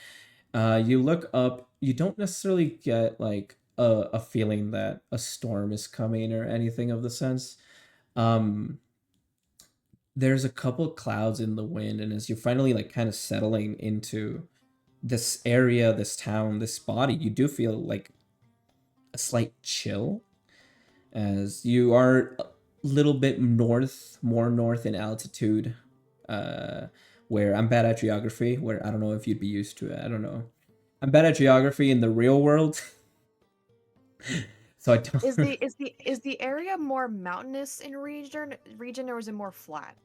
You look up. You don't necessarily get like a feeling that a storm is coming or anything of the sense. There's a couple clouds in the wind, and as you're finally like kind of settling into this area, this town, this body, you do feel like a slight chill as you are a little bit more north in altitude, where I'm bad at geography, where I don't know if you'd be used to it. I don't know. I'm bad at geography in the real world. So I don't. Is the area more mountainous in region, or is it more flat?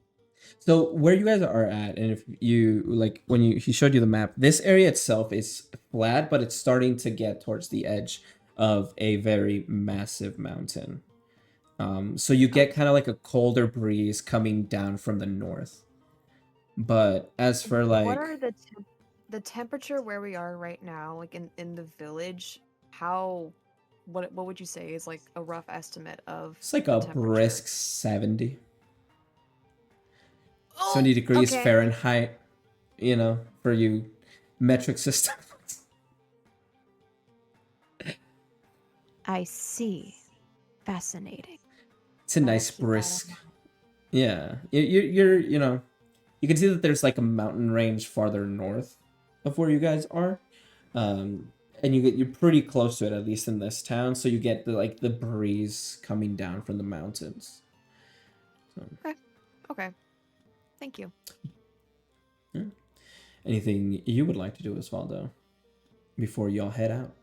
So where you guys are at, and if you like when he showed you the map, this area itself is flat, but it's starting to get towards the edge of a very massive mountain. So you get kind of like a colder breeze coming down from the north. But as for What like, are the temperature where we are right now, like in the village? What would you say is like a rough estimate of it's like the a temperature? brisk 70. Oh, 70 degrees okay. Fahrenheit, for you metric systems. I see. Fascinating. It's a Gotta nice keep that in brisk. mind. Yeah. You're you can see that there's like a mountain range farther north of where you guys are. And you're pretty close to it, at least in this town, so you get the breeze coming down from the mountains. So, Okay. Thank you. yeah. Anything you would like to do, Osvaldo, before y'all head out?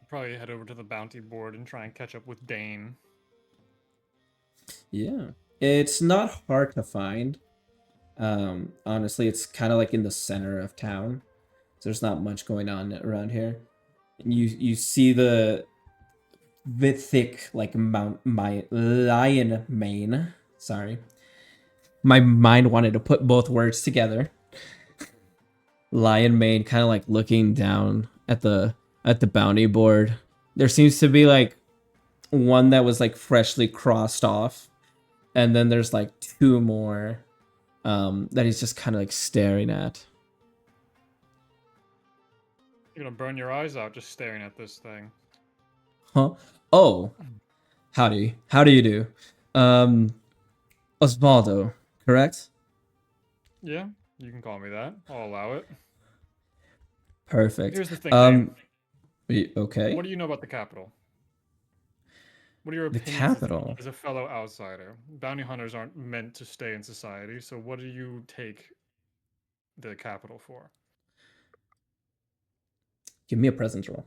Probably head over to the bounty board and try and catch up with Dane. Yeah. It's not hard to find. Honestly, it's kind of like in the center of town. So there's not much going on around here. You see the thick like my lion mane. Sorry. My mind wanted to put both words together. Lion mane kind of like looking down at the bounty board. There seems to be like one that was like freshly crossed off, and then there's like two more that he's just kind of like staring at. You're gonna burn your eyes out just staring at this thing. Huh? Oh, howdy. How do you do? Osvaldo, correct? Yeah, you can call me that. I'll allow it. Perfect. Here's the thing, Dane. Okay. What do you know about the capital? What are your The opinions capital. as a fellow outsider? Bounty hunters aren't meant to stay in society, so what do you take the capital for? Give me a presence roll.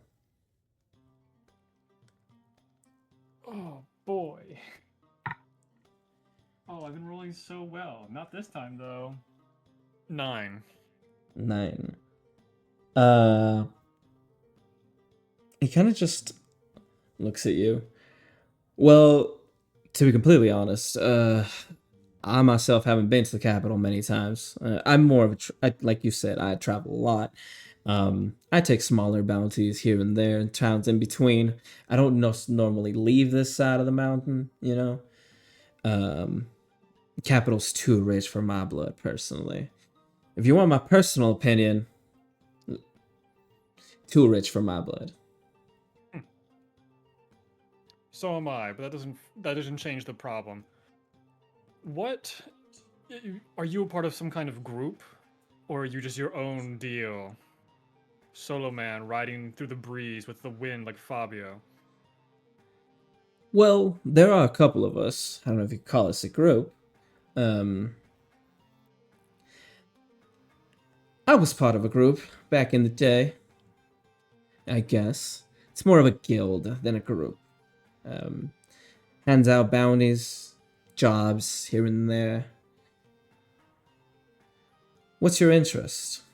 Oh boy. Oh, I've been rolling so well. Not this time though. 9. 9. He kind of just looks at you. Well, to be completely honest, I myself haven't been to the capital many times. I'm more of like you said, I travel a lot. I take smaller bounties here and there in towns in between. I don't normally leave this side of the mountain, you know. Capital's too rich for my blood, personally. If you want my personal opinion, too rich for my blood. So am I, but that doesn't change the problem. What are you a part of some kind of group, or are you just your own deal? Solo man riding through the breeze with the wind like Fabio. Well, there are a couple of us. I don't know if you call us a group. I was part of a group back in the day. I guess it's more of a guild than a group. Hands out bounties, jobs here and there. What's your interest?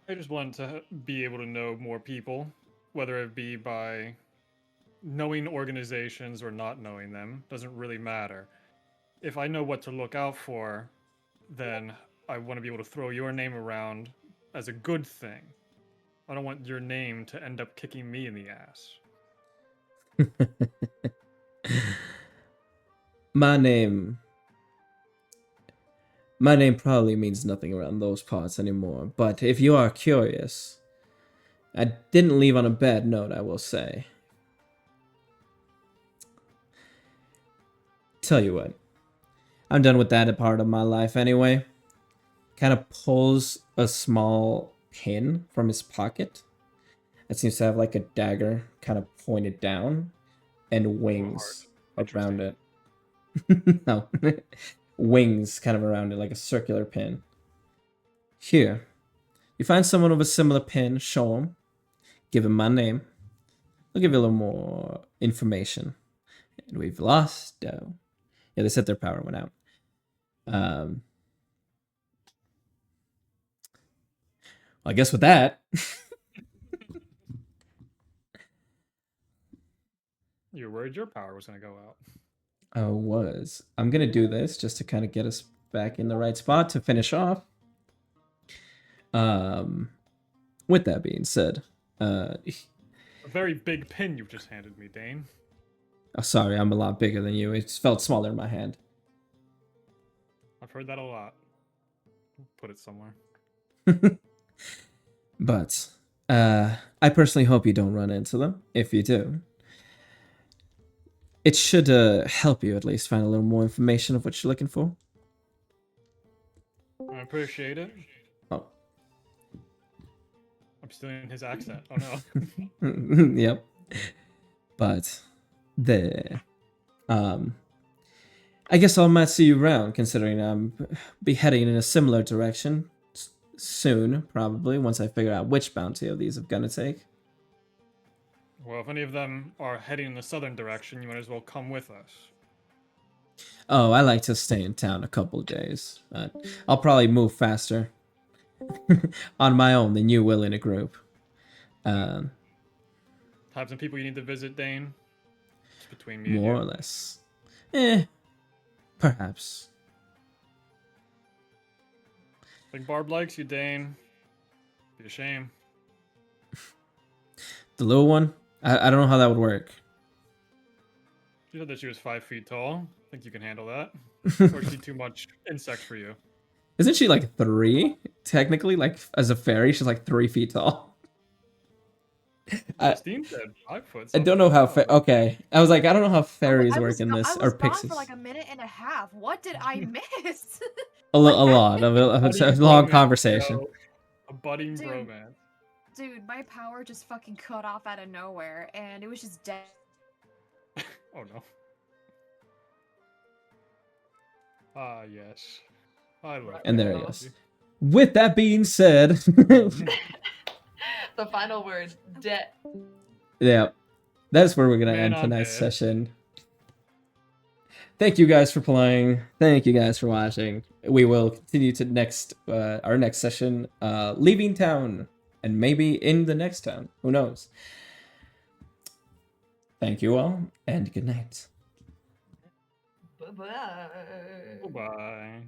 I just want to be able to know more people, whether it be by knowing organizations or not knowing them. Doesn't really matter. If I know what to look out for, then I want to be able to throw your name around as a good thing. I don't want your name to end up kicking me in the ass. My name probably means nothing around those parts anymore, but if you are curious, I didn't leave on a bad note, I will say. Tell you what, I'm done with that part of my life anyway. Kind of pulls a small pin from his pocket. It seems to have like a dagger kind of pointed down and wings around it. No. Wings kind of around it, like a circular pin. Here. You find someone with a similar pin, show them. Give him my name. I'll give you a little more information. And we've lost Doe. Yeah, they said their power went out. I guess with that. You were worried your power was going to go out. I was. I'm going to do this just to kind of get us back in the right spot to finish off. With that being said, A very big pin you just handed me, Dane. oh, sorry, I'm a lot bigger than you. It felt smaller in my hand. I've heard that a lot. Put it somewhere. But I personally hope you don't run into them. If you do, it should help you at least find a little more information of what you're looking for. I appreciate it. Oh. I'm stealing his accent. Oh no. Yep. But I guess I might see you around, considering I'm be heading in a similar direction soon, probably, once I figure out which bounty of these I'm gonna take. Well, if any of them are heading in the southern direction, you might as well come with us. Oh, I like to stay in town a couple days. I'll probably move faster on my own than you will in a group. Have some people you need to visit, Dane? It's between me More or and you. less. Perhaps. Think Barb likes you, Dane. Be a shame. The little one? I don't know how that would work. She said that she was 5 feet tall. Think you can handle that? Or is she too much insect for you? Isn't she like 3? Technically, like as a fairy, she's like 3 feet tall. Christine said 5 foot. I don't know how. Okay, I was like, I don't know how fairies work in this, I or was gone pixies. for like a minute and a half. What did I miss? A lot of a Budding long bromance, conversation. yo. A budding Dude. bromance. Dude, my power just fucking cut off out of nowhere, and it was just dead. Oh no. Ah, yes. I love And there it technology. goes. With that being said, The final word, debt. yeah, that's where we're gonna Man, end I'm tonight's dead. session. Thank you guys for playing. Thank you guys for watching. We will continue to our next session, leaving town, and maybe in the next town. Who knows? Thank you all, and good night. Bye-bye. Bye.